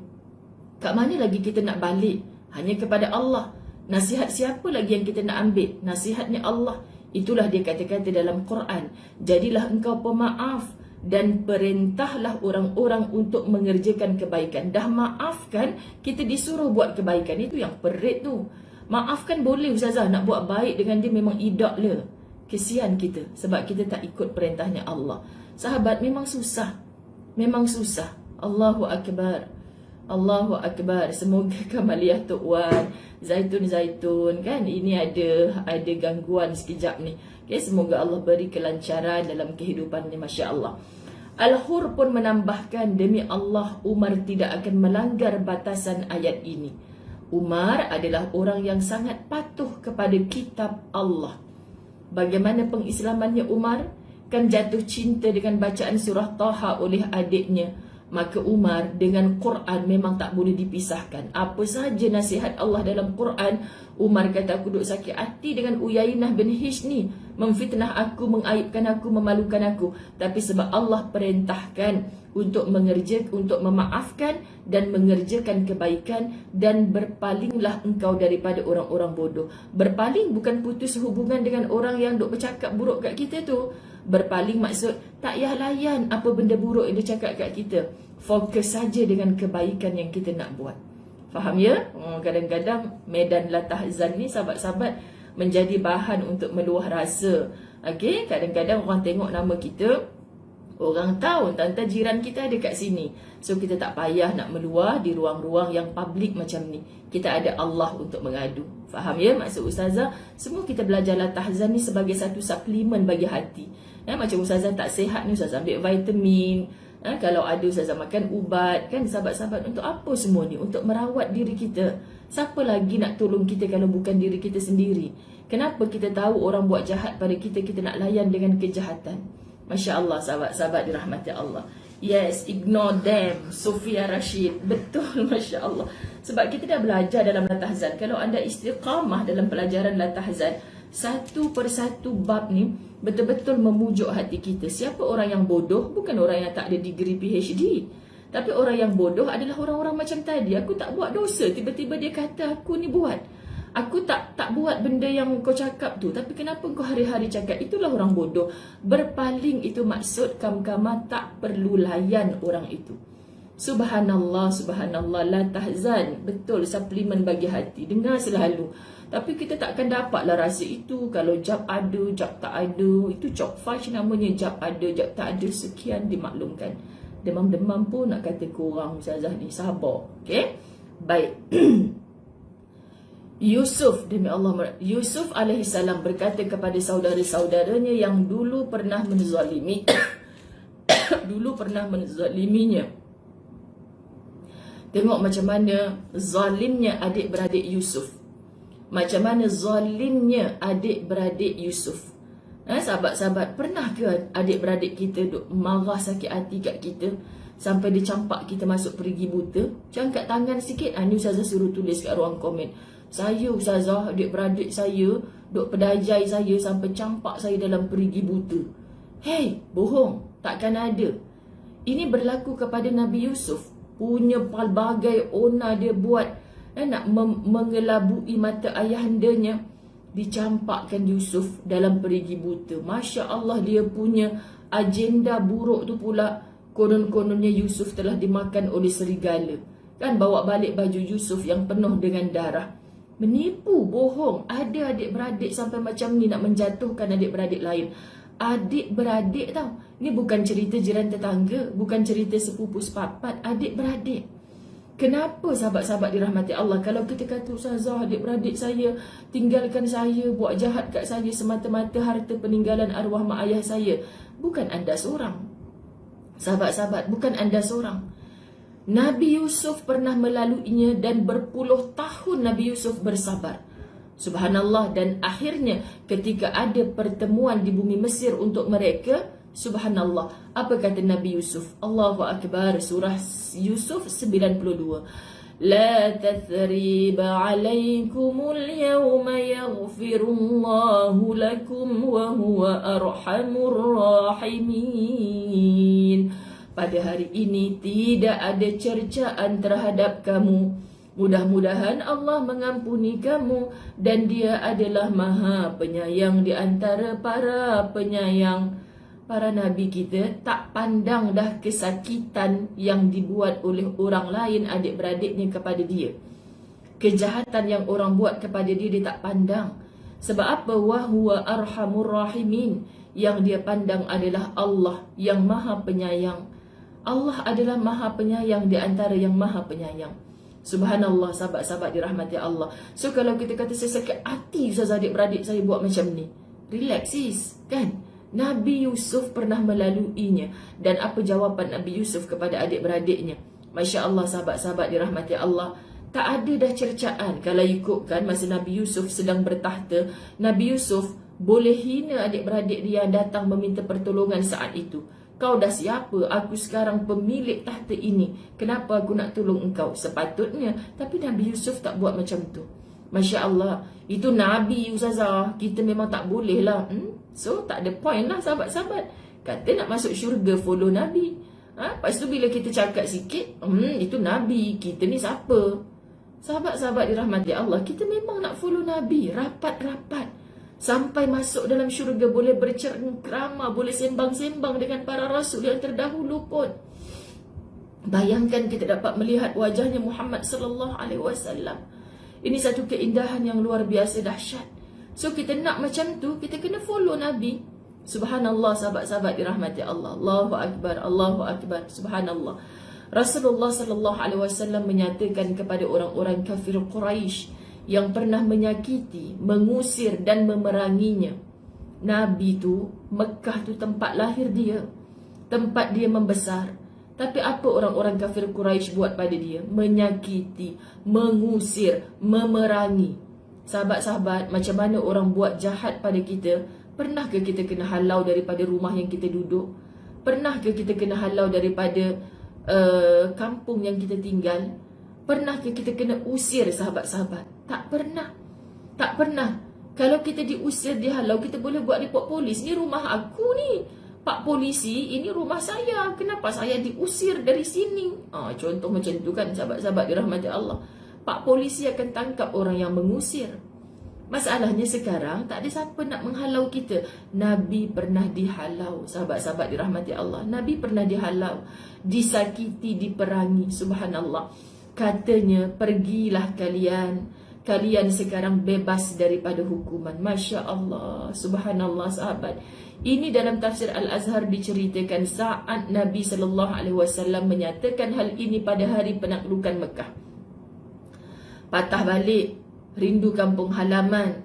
Speaker 1: Kat mana lagi kita nak balik? Hanya kepada Allah. Nasihat siapa lagi yang kita nak ambil? Nasihatnya Allah. Itulah dia kata-kata dalam Quran. Jadilah engkau pemaaf dan perintahlah orang-orang untuk mengerjakan kebaikan. Dah maafkan, kita disuruh buat kebaikan. Itu yang perit tu. Maafkan boleh Ustazah, nak buat baik dengan dia memang idak le. Kesian kita sebab kita tak ikut perintahnya Allah. Sahabat, memang susah. Memang susah. Allahu Akbar. Allahu Akbar. Semoga Kamaliah Tok Wan, Zaitun kan, ini ada gangguan sekejap ni. Okay, semoga Allah beri kelancaran dalam kehidupannya, Masya Allah. Al-Hur pun menambahkan, demi Allah Umar tidak akan melanggar batasan ayat ini. Umar adalah orang yang sangat patuh kepada kitab Allah. Bagaimana pengislamannya Umar? Kan jatuh cinta dengan bacaan surah Taha oleh adiknya. Maka Umar dengan Quran memang tak boleh dipisahkan. Apa sahaja nasihat Allah dalam Quran, Umar kata, aku duk sakit hati dengan Uyainah bin Hish ni, memfitnah aku, mengaibkan aku, memalukan aku. Tapi sebab Allah perintahkan untuk untuk memaafkan dan mengerjakan kebaikan, dan berpalinglah engkau daripada orang-orang bodoh. Berpaling bukan putus hubungan dengan orang yang duk bercakap buruk kat kita tu. Berpaling maksud tak payah layan apa benda buruk yang dia cakap kat kita. Fokus saja dengan kebaikan yang kita nak buat. Faham ya? Kadang-kadang medan Latahzan ni sahabat-sahabat menjadi bahan untuk meluah rasa. Okey, kadang-kadang orang tengok nama kita, orang tahu tante jiran kita ada kat sini. So kita tak payah nak meluah di ruang-ruang yang publik macam ni. Kita ada Allah untuk mengadu. Faham ya maksud Ustazah? Semua kita belajar Latahzan ni sebagai satu suplemen bagi hati. Macam Ustazah tak sihat ni, Ustazah ambil vitamin. Kalau ada Ustazah makan ubat. Kan sahabat-sahabat, untuk apa semua ni? Untuk merawat diri kita. Siapa lagi nak tolong kita kalau bukan diri kita sendiri? Kenapa kita tahu orang buat jahat pada kita, kita nak layan dengan kejahatan? Masya Allah, sahabat-sahabat dirahmati Allah. Yes, ignore them. Sofia Rashid. Betul, Masya Allah. Sebab kita dah belajar dalam Latahzan. Kalau anda istiqamah dalam pelajaran Latahzan, satu persatu bab ni betul-betul memujuk hati kita. Siapa orang yang bodoh? Bukan orang yang tak ada degree PhD. Tapi orang yang bodoh adalah orang-orang macam tadi. Aku tak buat dosa, tiba-tiba dia kata aku ni buat. Aku tak buat benda yang kau cakap tu, tapi kenapa kau hari-hari cakap? Itulah orang bodoh. Berpaling itu maksud kam-kama tak perlu layan orang itu. Subhanallah, subhanallah, la tahzan. Betul, suplemen bagi hati. Dengar selalu. Tapi kita takkan dapatlah rasa itu kalau jap ada, jap tak ada. Itu cok fash namanya, jap ada, jap tak ada. Sekian dimaklumkan. Demam-demam pun nak kata korang Ustazah ni. Sabar. Okay? Baik. Yusuf, demi Allah, Yusuf alaihissalam berkata kepada saudara-saudaranya yang dulu pernah menzalimi menzaliminya. Tengok macam mana zalimnya adik-beradik Yusuf. Macam mana zalimnya adik-beradik Yusuf. Sahabat-sahabat, pernah ke adik-beradik kita duk marah sakit hati kat kita sampai dia campak kita masuk perigi buta? Jangkat tangan sikit. Ni Ustazah suruh tulis kat ruang komen. Saya Ustazah, adik-beradik saya duk pedajai saya sampai campak saya dalam perigi buta. Hei, bohong. Takkan ada. Ini berlaku kepada Nabi Yusuf. Punya pelbagai ona dia buat, nak mengelabui mata ayahandanya. Dicampakkan Yusuf dalam perigi buta. Masya Allah, dia punya agenda buruk tu pula. Konon-kononnya Yusuf telah dimakan oleh serigala. Kan bawa balik baju Yusuf yang penuh dengan darah. Menipu, bohong. Ada adik-beradik sampai macam ni nak menjatuhkan adik-beradik lain. Adik-beradik tau. Ni bukan cerita jiran tetangga, bukan cerita sepupu sepapat, adik-beradik. Kenapa sahabat-sahabat dirahmati Allah? Kalau kita kata Ustazah, adik-beradik saya tinggalkan saya, buat jahat kat saya semata-mata harta peninggalan arwah mak ayah saya. Bukan anda seorang. Sahabat-sahabat, bukan anda seorang. Nabi Yusuf pernah melaluinya dan berpuluh tahun Nabi Yusuf bersabar. Subhanallah, dan akhirnya ketika ada pertemuan di bumi Mesir untuk mereka, subhanallah, apa kata Nabi Yusuf? Allahu Akbar, surah Yusuf 92. La tathriba alaikumul yawma yaghfirullahu lakum wa huwa arhamur rahimin. Pada hari ini tidak ada cercaan terhadap kamu. Mudah-mudahan Allah mengampuni kamu dan Dia adalah Maha Penyayang di antara para penyayang. Para nabi kita tak pandang dah kesakitan yang dibuat oleh orang lain adik-beradiknya kepada dia. Kejahatan yang orang buat kepada dia, dia tak pandang. Sebab apa? Wa huwa arhamur rahimin. Yang dia pandang adalah Allah yang Maha Penyayang. Allah adalah Maha Penyayang di antara yang Maha Penyayang. Subhanallah, sahabat-sahabat dirahmati Allah. So kalau kita kata saya sakit hati Ustazah adik-beradik saya buat macam ni, relax sis, kan? Nabi Yusuf pernah melaluinya. Dan apa jawapan Nabi Yusuf kepada adik-beradiknya? Masya Allah, sahabat-sahabat dirahmati Allah. Tak ada dah cercaan. Kalau ikutkan masa Nabi Yusuf sedang bertahta, Nabi Yusuf boleh hina adik-beradik dia yang datang meminta pertolongan saat itu. Kau dah siapa? Aku sekarang pemilik tahta ini. Kenapa aku nak tolong engkau? Sepatutnya. Tapi Nabi Yusuf tak buat macam tu. Masya Allah. Itu Nabi Ustazah. Kita memang tak boleh lah. So tak ada point lah sahabat-sahabat. Kata nak masuk syurga follow Nabi. Lepas tu bila kita cakap sikit, itu Nabi. Kita ni siapa? Sahabat-sahabat dirahmati Allah. Kita memang nak follow Nabi. Rapat-rapat. Sampai masuk dalam syurga, boleh bercengkrama, boleh sembang-sembang dengan para rasul yang terdahulu pun. Bayangkan kita dapat melihat wajahnya Muhammad sallallahu alaihi wasallam. Ini satu keindahan yang luar biasa dahsyat. So kita nak macam tu, kita kena follow Nabi. Subhanallah, sahabat-sahabat dirahmati Allah. Allahu Akbar, Allahu Akbar, subhanallah. Rasulullah sallallahu alaihi wasallam menyatakan kepada orang-orang kafir Quraisy yang pernah menyakiti, mengusir dan memeranginya. Nabi tu, Mekah tu tempat lahir dia, tempat dia membesar. Tapi apa orang-orang kafir Quraisy buat pada dia? Menyakiti, mengusir, memerangi. Sahabat-sahabat, macam mana orang buat jahat pada kita? Pernahkah kita kena halau daripada rumah yang kita duduk? Pernahkah kita kena halau daripada kampung yang kita tinggal? Pernahkah kita kena usir sahabat-sahabat? Tak pernah. Tak pernah. Kalau kita diusir, dihalau, kita boleh buat report polis. Ni rumah aku ni. Pak polisi, ini rumah saya. Kenapa saya diusir dari sini? Contoh macam tu kan sahabat-sahabat dirahmati Allah. Pak polisi akan tangkap orang yang mengusir. Masalahnya sekarang tak ada siapa nak menghalau kita. Nabi pernah dihalau, sahabat-sahabat dirahmati Allah. Nabi pernah dihalau, disakiti, diperangi. Subhanallah. Katanya, pergilah kalian sekarang bebas daripada hukuman. Masya Allah, subhanallah sahabat. Ini dalam tafsir Al-Azhar diceritakan saat Nabi SAW menyatakan hal ini pada hari penaklukan Mekah. Patah balik, rindu kampung halaman,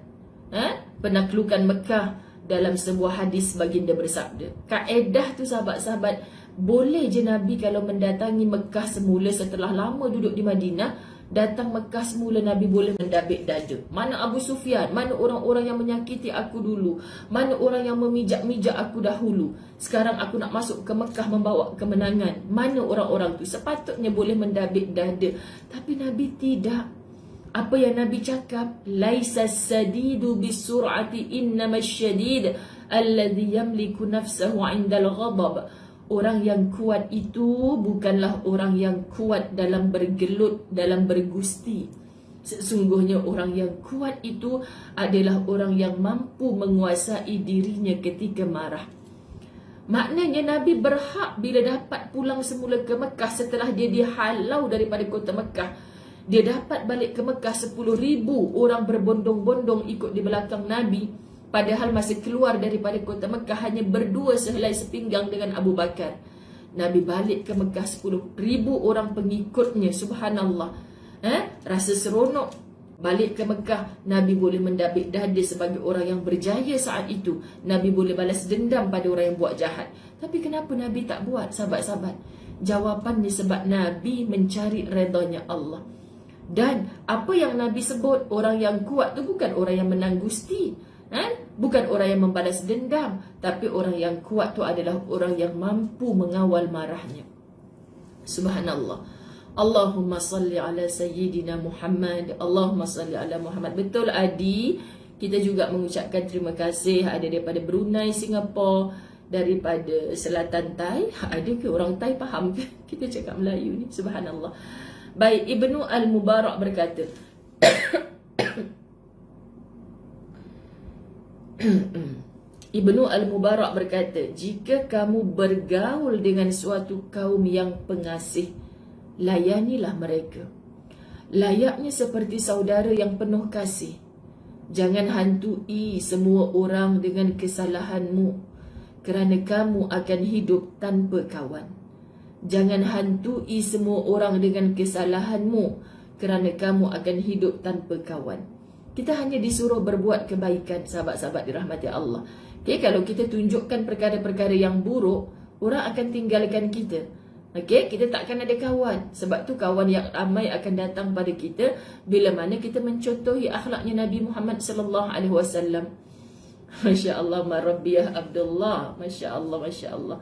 Speaker 1: penaklukan Mekah. Dalam sebuah hadis baginda bersabda, kaedah tu sahabat-sahabat, boleh je Nabi kalau mendatangi Mekah semula setelah lama duduk di Madinah, datang Mekah semula Nabi boleh mendabik dada. Mana Abu Sufyan, mana orang-orang yang menyakiti aku dulu, mana orang yang memijak-mijak aku dahulu, sekarang aku nak masuk ke Mekah membawa kemenangan, mana orang-orang tu, sepatutnya boleh mendabik dada. Tapi Nabi tidak. Apa yang Nabi cakap? Laisa sadidu bisur'ati innamas syadid alladhi yamliku nafsahu 'indal ghadab. Orang yang kuat itu bukanlah orang yang kuat dalam bergelut, dalam bergusti. Sesungguhnya orang yang kuat itu adalah orang yang mampu menguasai dirinya ketika marah. Maknanya Nabi berhak bila dapat pulang semula ke Mekah setelah dia dihalau daripada kota Mekah. Dia dapat balik ke Mekah 10,000 orang berbondong-bondong ikut di belakang Nabi. Padahal masa keluar daripada kota Mekah hanya berdua sehelai sepinggang dengan Abu Bakar. Nabi balik ke Mekah 10,000 orang pengikutnya. Subhanallah. Rasa seronok. Balik ke Mekah, Nabi boleh mendabik dada sebagai orang yang berjaya saat itu. Nabi boleh balas dendam pada orang yang buat jahat. Tapi kenapa Nabi tak buat, sahabat-sahabat? Jawapannya sebab Nabi mencari redanya Allah. Dan apa yang Nabi sebut, orang yang kuat tu bukan orang yang menang gusti, bukan orang yang membalas dendam, tapi orang yang kuat tu adalah orang yang mampu mengawal marahnya. Subhanallah. Allahumma salli ala Sayyidina Muhammad. Allahumma salli ala Muhammad. Betul Adi. Kita juga mengucapkan terima kasih. Ada daripada Brunei, Singapura, daripada Selatan Thai. Ada ke orang Thai faham ke kita cakap Melayu ni? Subhanallah. Baik, Ibnu Al-Mubarak berkata, Ibnu Al-Mubarak berkata, jika kamu bergaul dengan suatu kaum yang pengasih, layanilah mereka layaknya seperti saudara yang penuh kasih. Jangan hantui semua orang dengan kesalahanmu, kerana kamu akan hidup tanpa kawan. Jangan hantui semua orang dengan kesalahanmu, kerana kamu akan hidup tanpa kawan. Kita hanya disuruh berbuat kebaikan, sahabat-sahabat dirahmati Allah. Okay, kalau kita tunjukkan perkara-perkara yang buruk, orang akan tinggalkan kita. Okay, kita takkan ada kawan. Sebab tu kawan yang ramai akan datang pada kita bila mana kita mencontohi akhlaknya Nabi Muhammad SAW. Masya Allah, Marabbiyah Abdullah. Masya Allah, Masya Allah.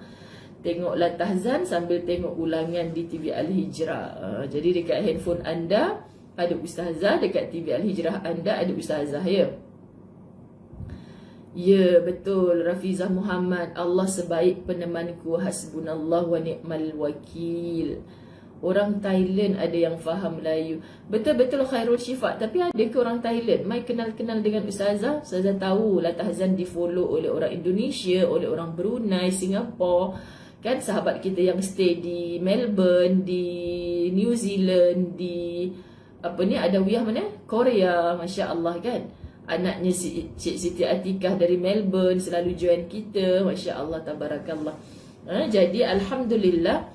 Speaker 1: Tengoklah Tahzan sambil tengok ulangan di TV Al-Hijrah. Jadi dekat handphone anda ada Ustazah, dekat TV Al-Hijrah anda ada Ustazah, ya? Ya, betul Rafizah Muhammad. Allah sebaik penemanku, hasbunallah wa ni'mal wakil. Orang Thailand ada yang faham Melayu. Betul-betul Khairul Syifat. Tapi ada ke orang Thailand? Mai kenal-kenal dengan Ustazah. Ustazah tahu lah Tahzan di follow oleh orang Indonesia, oleh orang Brunei, Singapura. Kan sahabat kita yang stay di Melbourne, di New Zealand, di Adawiyah mana? Korea, Masya Allah kan. Anaknya Cik Siti Atikah dari Melbourne selalu join kita. Masya Allah, tabarakallah. Jadi Alhamdulillah,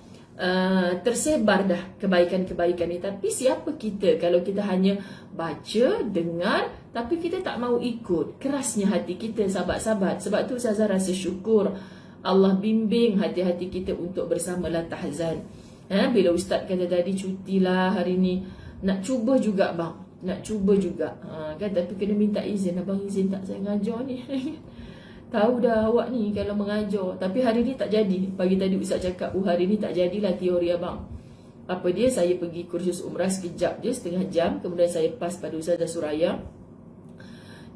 Speaker 1: tersebar dah kebaikan-kebaikan ni. Tapi siapa kita kalau kita hanya baca, dengar, tapi kita tak mau ikut? Kerasnya hati kita, sahabat-sahabat. Sebab tu Ustazah rasa syukur Allah bimbing hati-hati kita untuk bersamalah Tahzan. Bila Ustaz kata tadi cutilah hari ni, nak cuba juga bang, nak cuba juga, kan? Tapi kena minta izin. Abang izin tak saya ngajar ni? Tahu dah awak ni kalau mengajar. Tapi hari ni tak jadi. Pagi tadi Ustaz cakap, hari ni tak jadilah teori abang. Apa dia, saya pergi kursus umrah sekejap je, setengah jam. Kemudian saya pas pada Ustazah Suraya.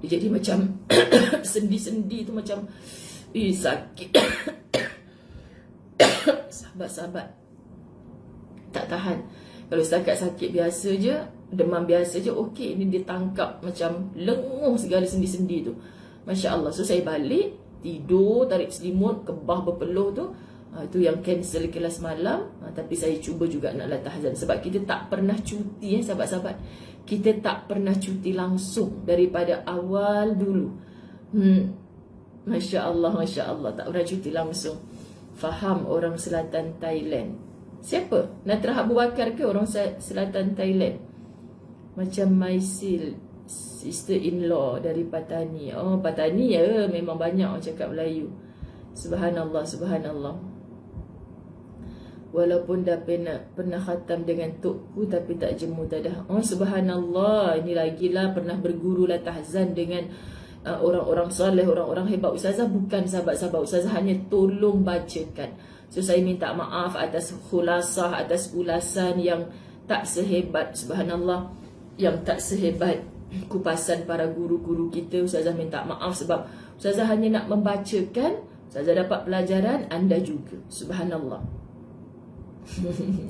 Speaker 1: Dia jadi macam sendi-sendi tu macam sakit. Sahabat-sahabat, tak tahan. Kalau setakat sakit biasa je, demam biasa je okey, ini dia tangkap macam lenguh segala sendi-sendi tu. Masya Allah. So saya balik, tidur, tarik selimut, kebah berpeluh tu. Itu yang cancel kelas malam. Tapi saya cuba juga nak latih azan. Sebab kita tak pernah cuti sahabat-sahabat. Kita tak pernah cuti langsung daripada awal dulu. Masya Allah, Masya Allah. Tak pernah cuti langsung. Faham orang selatan Thailand. Siapa? Natra Abu Bakar ke orang selatan Thailand? Macam Maisil, sister-in-law dari Patani. Oh, Patani ya, memang banyak orang cakap Melayu. Subhanallah, subhanallah. Walaupun dah pernah khatam dengan Tukku tapi tak jemu tak dah. Oh, subhanallah. Ini lagilah pernah berguru tahzan dengan orang-orang soleh, orang-orang hebat. Ustazah bukan sahabat-sahabat. Ustazah hanya tolong bacakan. So saya minta maaf atas khulasah, atas ulasan yang tak sehebat, subhanallah, yang tak sehebat kupasan para guru-guru kita. Ustazah minta maaf sebab Ustazah hanya nak membacakan. Ustazah dapat pelajaran, anda juga. Subhanallah.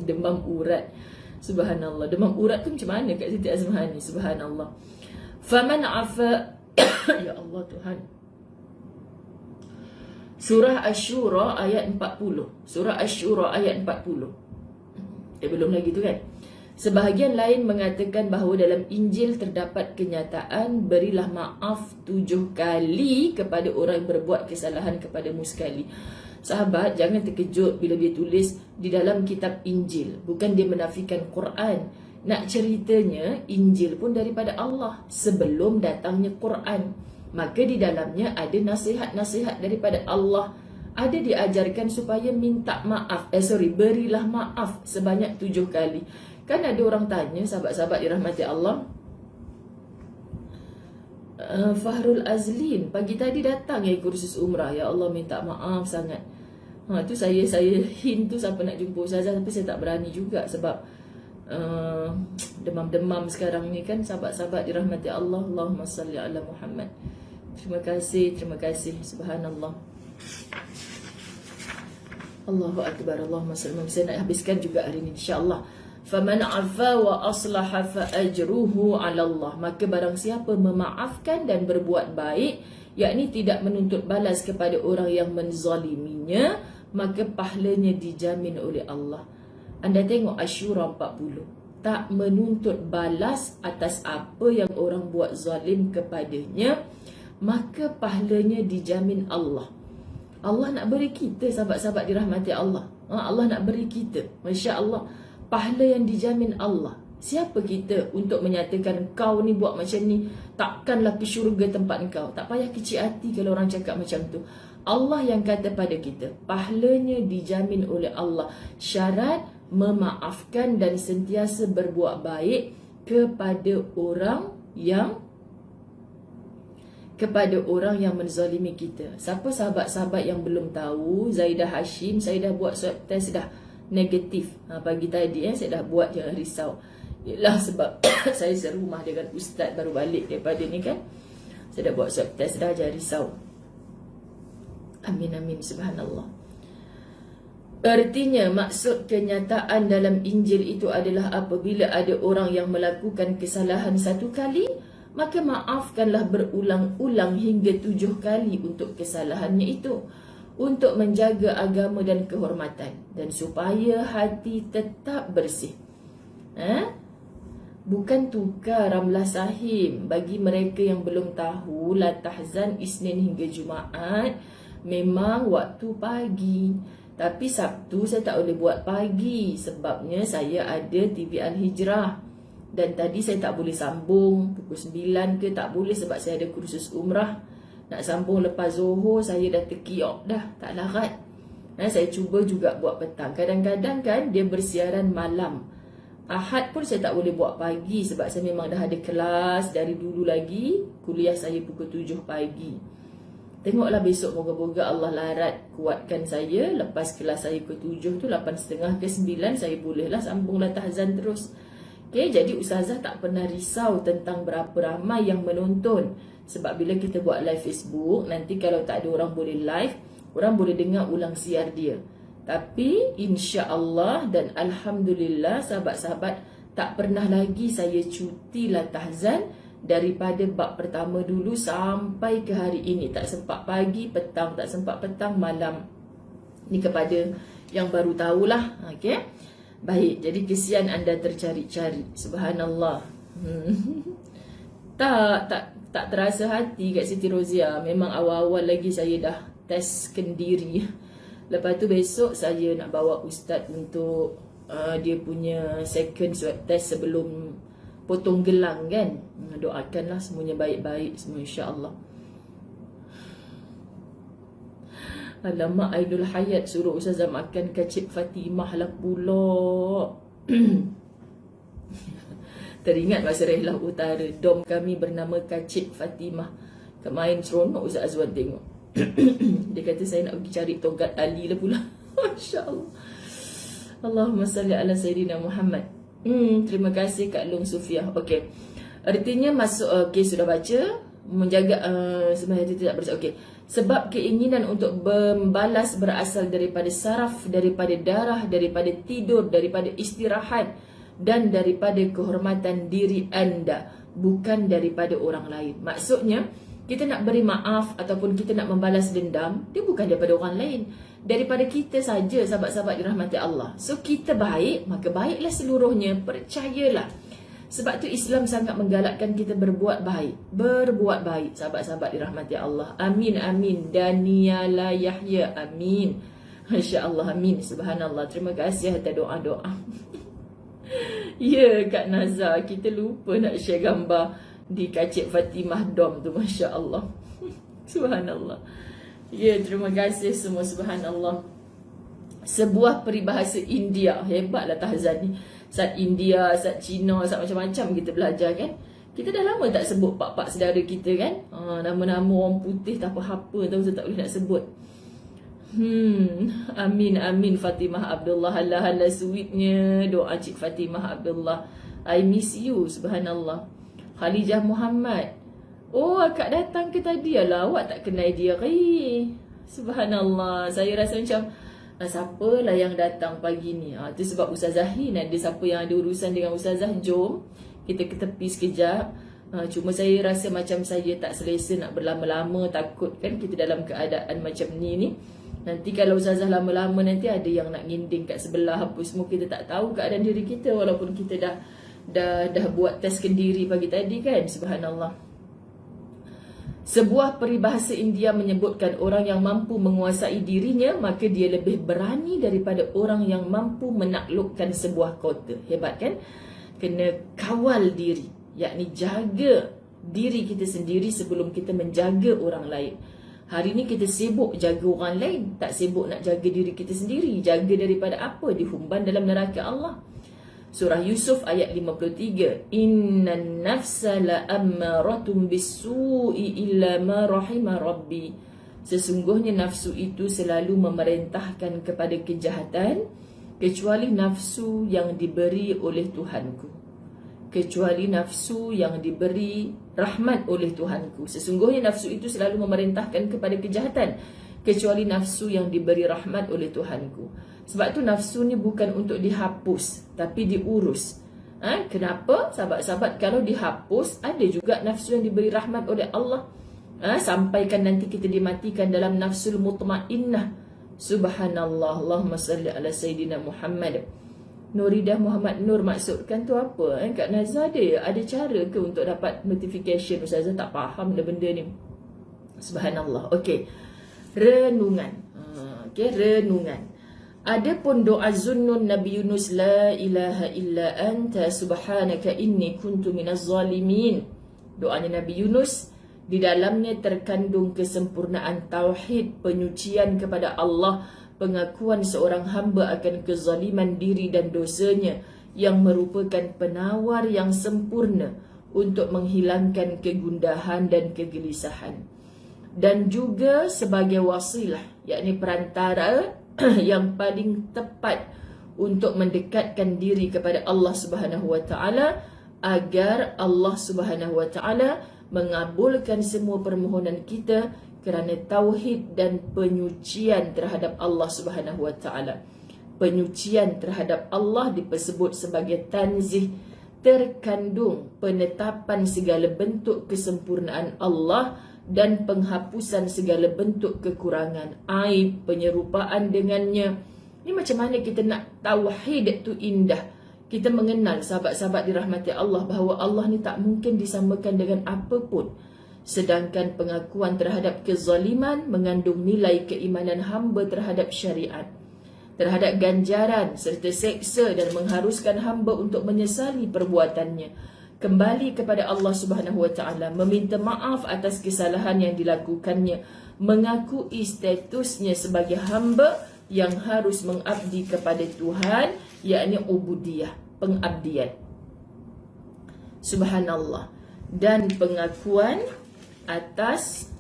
Speaker 1: Demam urat. Subhanallah. Demam urat tu macam mana Kak Siti Azmahani? Subhanallah. Faman afa ya Allah Tuhan. Surah Asy-Syura ayat 40. Surah Asy-Syura ayat 40. Belum lagi tu kan. Sebahagian lain mengatakan bahawa dalam Injil terdapat kenyataan berilah maaf 7 kali kepada orang yang berbuat kesalahan kepadamu sekali. Sahabat, jangan terkejut bila dia tulis di dalam kitab Injil. Bukan dia menafikan Quran. Nak ceritanya, Injil pun daripada Allah sebelum datangnya Quran. Maka di dalamnya ada nasihat-nasihat daripada Allah. Ada diajarkan supaya minta maaf. Berilah maaf sebanyak 7 kali. Kan ada orang tanya, sahabat-sahabat dirahmati Allah, Fahrul Azlin pagi tadi datang kursus umrah. Ya Allah, minta maaf sangat. Tu saya hint tu siapa nak jumpa Ustazah, tapi saya tak berani juga sebab demam-demam sekarang ni kan, sahabat-sahabat dirahmati Allah. Allahumma salli ala Muhammad. Terima kasih, terima kasih. Subhanallah. Allahu Akbar. Allahumma salli. Saya nak habiskan juga hari ni insya-Allah. Faman afa wa aslaha fa ajruhu 'ala Allah. Maka barang siapa memaafkan dan berbuat baik, yakni tidak menuntut balas kepada orang yang menzaliminya, maka pahalanya dijamin oleh Allah. Anda tengok Asy-Syura 40. Tak menuntut balas atas apa yang orang buat zalim kepadanya, maka pahalanya dijamin Allah. Allah nak beri kita, sahabat-sahabat dirahmati Allah. Allah nak beri kita, masya-Allah, pahala yang dijamin Allah. Siapa kita untuk menyatakan kau ni buat macam ni, takkanlah ke syurga tempat kau. Tak payah kecil hati kalau orang cakap macam tu. Allah yang kata pada kita, pahalanya dijamin oleh Allah. Syarat memaafkan dan sentiasa berbuat baik kepada orang yang menzalimi kita. Siapa sahabat-sahabat yang belum tahu, Zaidah Hashim, saya dah buat swab test dah negatif. Pagi tadi saya dah buat, jangan risau. Yalah sebab saya serumah dengan ustaz baru balik daripada ni kan. Saya dah buat swab test dah, jangan risau. Amin amin, subhanallah. Artinya maksud kenyataan dalam Injil itu adalah apabila ada orang yang melakukan kesalahan 1 kali, maka maafkanlah berulang-ulang hingga 7 kali untuk kesalahannya itu, untuk menjaga agama dan kehormatan, dan supaya hati tetap bersih. Bukan tukar Ramlah Sahim. Bagi mereka yang belum tahu, Latahzan Isnin hingga Jumaat memang waktu pagi. Tapi Sabtu saya tak boleh buat pagi, sebabnya saya ada TV Al-Hijrah. Dan tadi saya tak boleh sambung pukul 9 ke, tak boleh sebab saya ada kursus umrah. Nak sambung lepas Zohor, saya dah terkiok dah, tak larat. Saya cuba juga buat petang. Kadang-kadang kan dia bersiaran malam. Ahad pun saya tak boleh buat pagi sebab saya memang dah ada kelas dari dulu lagi. Kuliah saya pukul 7 pagi. Tengoklah besok, moga-moga Allah larat kuatkan saya. Lepas kelas saya pukul 7 tu, 8.30 ke 9 saya bolehlah sambung Latahzan terus. Okay, jadi Ustazah tak pernah risau tentang berapa ramai yang menonton. Sebab bila kita buat live Facebook, nanti kalau tak ada orang boleh live, orang boleh dengar ulang siar dia. Tapi insya-Allah dan alhamdulillah sahabat-sahabat tak pernah lagi saya cuti lah tahzan daripada bab pertama dulu sampai ke hari ini. Tak sempat pagi, petang, tak sempat petang, malam. Ni kepada yang baru tahulah. Okay. Baik, jadi kesian anda tercari-cari. Subhanallah. Tak terasa hati kat Siti Rozia. Memang awal-awal lagi saya dah testkan diri. Lepas tu besok saya nak bawa ustaz untuk dia punya second swab test sebelum potong gelang kan. Doakanlah semuanya baik-baik semua, insya-Allah. Alamak, Aidul Hayat suruh Ustazah makan kacip Fatimah lah pula. Teringat masa Rehlah Utara, dom kami bernama Kacip Fatimah. Kemarin seronok Ustaz Azwan tengok. Dia kata saya nak pergi cari Togat Ali lah pula. Masya Allah. Allahumma salli ala Sayyidina Muhammad. Terima kasih Kak Long Sufiah. Okey. Artinya masuk, okey, sudah baca. Menjaga sebenarnya tidak bersah. Okey. Sebab keinginan untuk membalas berasal daripada saraf, daripada darah, daripada tidur, daripada istirahat dan daripada kehormatan diri anda, bukan daripada orang lain. Maksudnya, kita nak beri maaf ataupun kita nak membalas dendam, dia bukan daripada orang lain, daripada kita saja, sahabat-sahabat dirahmati Allah. So kita baik, maka baiklah seluruhnya, percayalah. Sebab tu Islam sangat menggalakkan kita berbuat baik. Berbuat baik, sahabat-sahabat dirahmati Allah. Amin, amin. Daniala Yahya, amin. Masya Allah, amin. Subhanallah. Terima kasih atas doa-doa. Ya, Kak Nazar, kita lupa nak share gambar di Kacip Fatimah Dom tu. Masya Allah. Subhanallah. Ya, terima kasih semua. Subhanallah. Sebuah peribahasa India. Hebatlah tahzan ni. Sat India, sat Cina, sat macam-macam kita belajar kan. Kita dah lama tak sebut pak-pak saudara kita kan. Nama-nama orang putih tak apa-apa, tahu tak boleh nak sebut. Amin, amin Fatimah Abdullah. Hala sweetnya doa Cik Fatimah Abdullah. I miss you, subhanallah. Khalijah Muhammad. Oh, akak datang ke tadi? Alah, awak tak kenal dia ke? Subhanallah. Saya rasa macam siapalah yang datang pagi ni. Itu sebab Ustazah Hin ada siapa yang ada urusan dengan Ustazah, jom kita ke tepi sekejap. Cuma saya rasa macam saya tak selesa nak berlama-lama. Takut kan kita dalam keadaan macam ni. Nanti kalau Ustazah lama-lama nanti ada yang nak nginding kat sebelah apa semua, kita tak tahu keadaan diri kita walaupun kita dah buat test kendiri pagi tadi kan. Subhanallah. Sebuah peribahasa India menyebutkan orang yang mampu menguasai dirinya, maka dia lebih berani daripada orang yang mampu menaklukkan sebuah kota. Hebat kan? Kena kawal diri, yakni jaga diri kita sendiri sebelum kita menjaga orang lain. Hari ni kita sibuk jaga orang lain, tak sibuk nak jaga diri kita sendiri. Jaga daripada apa? Dihumban dalam neraka Allah. Surah Yusuf ayat 53. Innan nafsa la'ammaratun bis-su'i illa ma rahima rabbi. Sesungguhnya nafsu itu selalu memerintahkan kepada kejahatan kecuali nafsu yang diberi oleh Tuhanku. Kecuali nafsu yang diberi rahmat oleh Tuhanku. Sesungguhnya nafsu itu selalu memerintahkan kepada kejahatan kecuali nafsu yang diberi rahmat oleh Tuhanku. Sebab tu nafsu ni bukan untuk dihapus, tapi diurus. Kenapa? Sahabat-sahabat, kalau dihapus, ada juga nafsu yang diberi rahmat oleh Allah. Sampaikan nanti kita dimatikan dalam nafsul mutmainnah. Subhanallah. Allahumma salli ala Sayyidina Muhammad. Nuridah Muhammad Nur maksudkan tu apa? Kak Nazar ada cara ke untuk dapat notification? Ustazah tak faham benda ni. Subhanallah. Okey. Renungan. Renungan. Adapun doa Zunnun Nabi Yunus, la ilaha illa anta subhanaka inni kuntu minaz zalimin. Doanya Nabi Yunus, di dalamnya terkandung kesempurnaan tauhid, penyucian kepada Allah, pengakuan seorang hamba akan kezaliman diri dan dosanya, yang merupakan penawar yang sempurna untuk menghilangkan kegundahan dan kegelisahan. Dan juga sebagai wasilah, yakni perantara yang paling tepat untuk mendekatkan diri kepada Allah Subhanahu Wa Taala, agar Allah Subhanahu Wa Taala mengabulkan semua permohonan kita kerana tauhid dan penyucian terhadap Allah Subhanahu Wa Taala. Penyucian terhadap Allah disebut sebagai tanzih, terkandung penetapan segala bentuk kesempurnaan Allah dan penghapusan segala bentuk kekurangan, aib, penyerupaan dengannya. Ini macam mana kita nak tauhid itu indah. Kita mengenal sahabat-sahabat dirahmati Allah bahawa Allah ni tak mungkin disamakan dengan apapun. Sedangkan pengakuan terhadap kezaliman mengandung nilai keimanan hamba terhadap syariat, terhadap ganjaran serta seksa, dan mengharuskan hamba untuk menyesali perbuatannya, kembali kepada Allah Subhanahu Wa Taala, meminta maaf atas kesalahan yang dilakukannya, mengakui statusnya sebagai hamba yang harus mengabdi kepada Tuhan, yakni ubudiyah, pengabdian. Subhanallah. Dan pengakuan atas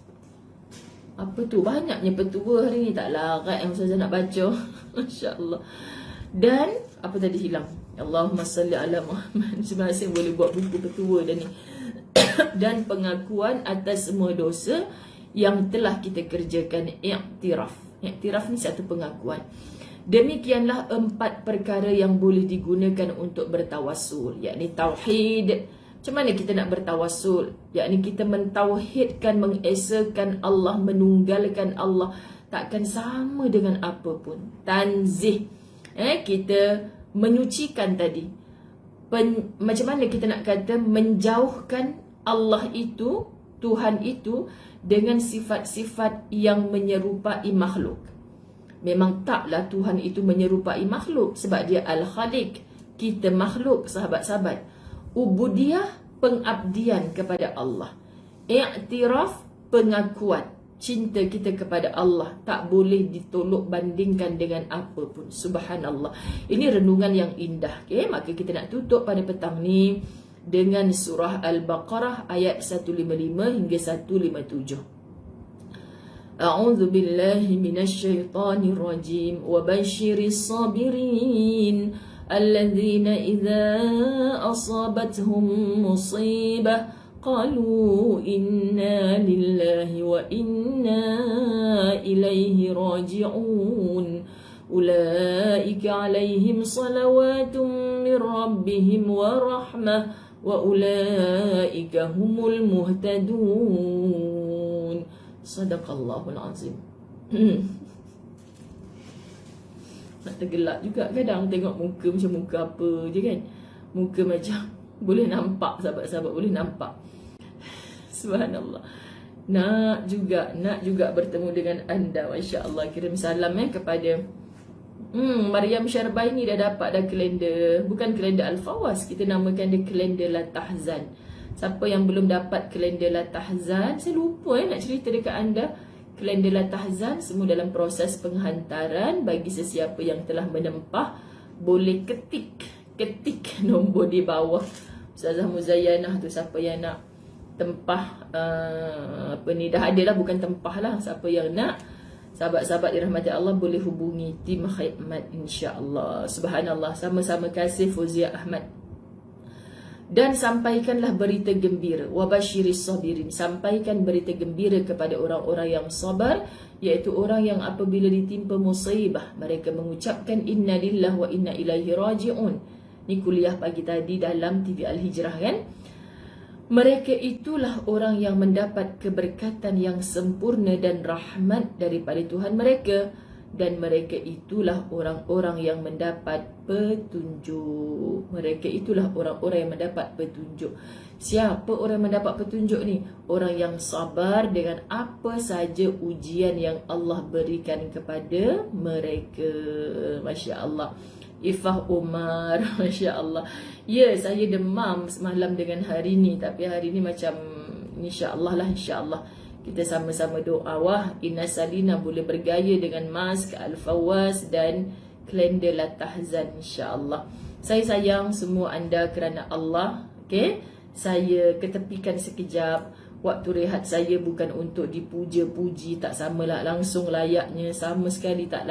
Speaker 1: apa tu, banyaknya petua hari ni, tak larat yang Ustazah nak baca. Masya-Allah. Dan apa tadi hilang? Allahumma salli ala Muhammad. Masing-masing boleh buat buku petua dah ni. Dan pengakuan atas semua dosa yang telah kita kerjakan, i'tiraf. I'tiraf ni satu pengakuan. Demikianlah 4 perkara yang boleh digunakan untuk bertawassul, yakni tauhid. Macam mana kita nak bertawassul? Yakni kita mentauhidkan, mengesakan Allah, menunggalkan Allah, takkan sama dengan apa pun. Tanzih, kita menyucikan tadi. Macam mana kita nak kata menjauhkan Allah itu, Tuhan itu, dengan sifat-sifat yang menyerupai makhluk. Memang taklah Tuhan itu menyerupai makhluk, sebab dia Al-Khaliq, kita makhluk, sahabat-sahabat. Ubudiyah, pengabdian kepada Allah. I'tiraf, pengakuan cinta kita kepada Allah, tak boleh ditolak bandingkan dengan apa pun. Subhanallah. Ini renungan yang indah. Maka kita nak tutup pada petang ni dengan surah Al-Baqarah ayat 155 hingga 157. A'udzu billahi minasyaitonir rajim. Wa basyiris sabirin alladzina idza asabathum musibah qalu inna lillahi wa inna ilaihi raji'un. Ulaika alaihim salawatun min rabbihim wa rahmah wa ulaika humul muhtadun. Sadaqallahul azim. Nak tergelak juga kadang tengok muka macam muka apa je kan. Muka macam boleh nampak, sahabat-sahabat boleh nampak. Subhanallah. Nak juga bertemu dengan anda. Masya Allah. Kirim salam kepada Maryam Syarbaini. Dah dapat dah kalender. Bukan kalender Al-Fawaz, kita namakan dia kalender La Tahzan. Siapa yang belum dapat kalender La Tahzan, saya lupa nak cerita dekat anda. Kalender La Tahzan semua dalam proses penghantaran. Bagi sesiapa yang telah menempah, boleh ketik nombor di bawah. Ustazah Muzayyanah tu, siapa yang nak tempah dah ada lah, bukan tempah lah. Siapa yang nak, sahabat-sahabat dirahmati Allah, boleh hubungi tim khidmat insya-Allah. Subhanallah. Sama-sama kasih Fauzia Ahmad. Dan sampaikanlah berita gembira, wabasyiris sabirin, sampaikan berita gembira kepada orang-orang yang sabar, iaitu orang yang apabila ditimpa musibah mereka mengucapkan inna lillahi wa inna ilaihi raji'un. Ni kuliah pagi tadi dalam TV Al-Hijrah kan. Mereka itulah orang yang mendapat keberkatan yang sempurna dan rahmat daripada Tuhan mereka. Dan mereka itulah orang-orang yang mendapat petunjuk. Mereka itulah orang-orang yang mendapat petunjuk. Siapa orang yang mendapat petunjuk ni? Orang yang sabar dengan apa saja ujian yang Allah berikan kepada mereka. Masya Allah. Ifah Umar, Masya Allah. Ya, saya demam semalam dengan hari ni. Tapi hari ni macam insya-Allah lah, insya-Allah. Kita sama-sama doa. Wah, Inna Salina boleh bergaya dengan mask Al-Fawaz dan kalender La Tahzan insya-Allah. Saya sayang semua anda kerana Allah. Okay? Saya ketepikan sekejap. Waktu rehat saya bukan untuk dipuja-puji, tak samalah langsung layaknya, sama sekali tak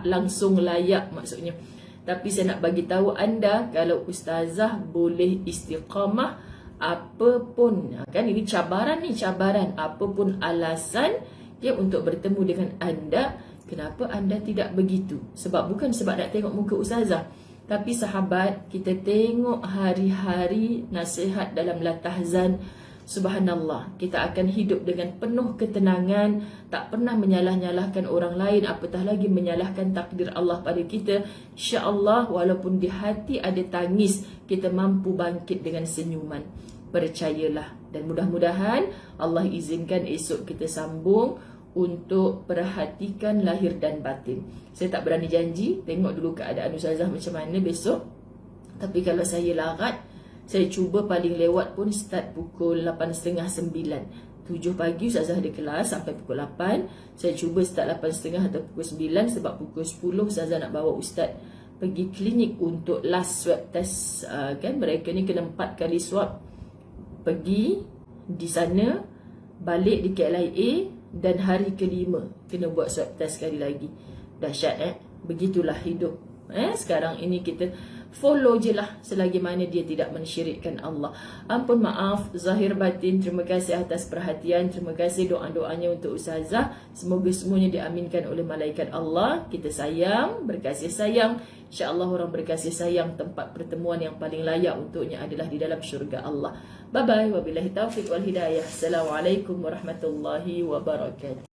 Speaker 1: langsung layak maksudnya. Tapi saya nak bagi tahu anda, kalau ustazah boleh istiqamah apapun, kan ini cabaran ni, cabaran, apapun alasan dia untuk bertemu dengan anda, kenapa anda tidak begitu? Sebab bukan sebab nak tengok muka ustazah, Tapi sahabat, kita tengok hari-hari nasihat dalam Latahzan, subhanallah, kita akan hidup dengan penuh ketenangan, tak pernah menyalah-nyalahkan orang lain, apatah lagi menyalahkan takdir Allah pada kita. InsyaAllah, walaupun di hati ada tangis, kita mampu bangkit dengan senyuman. Percayalah. Dan mudah-mudahan Allah izinkan esok kita sambung untuk perhatikan lahir dan batin. Saya tak berani janji, tengok dulu keadaan Ustazah macam mana besok. Tapi kalau saya larat, saya cuba paling lewat pun start pukul 8.30, 9. 7 pagi Ustazah ada kelas sampai pukul 8. Saya cuba start 8.30 atau pukul 9 sebab pukul 10 Ustazah nak bawa Ustaz pergi klinik untuk last swab test. Kan mereka ni kena 4 kali swab. Pergi di sana, balik di KLIA, dan hari kelima kena buat swab test sekali lagi. Dahsyat begitulah hidup. Sekarang ini kita follow je lah selagi mana dia tidak mensyirikkan Allah. Ampun maaf zahir batin. Terima kasih atas perhatian. Terima kasih doa-doanya untuk Ustazah. Semoga semuanya diaminkan oleh malaikat Allah. Kita sayang, berkasih sayang. InsyaAllah orang berkasih sayang, tempat pertemuan yang paling layak untuknya adalah di dalam syurga Allah. Bye bye. Wabillahi taufiq wal hidayah. Assalamualaikum warahmatullahi wabarakatuh.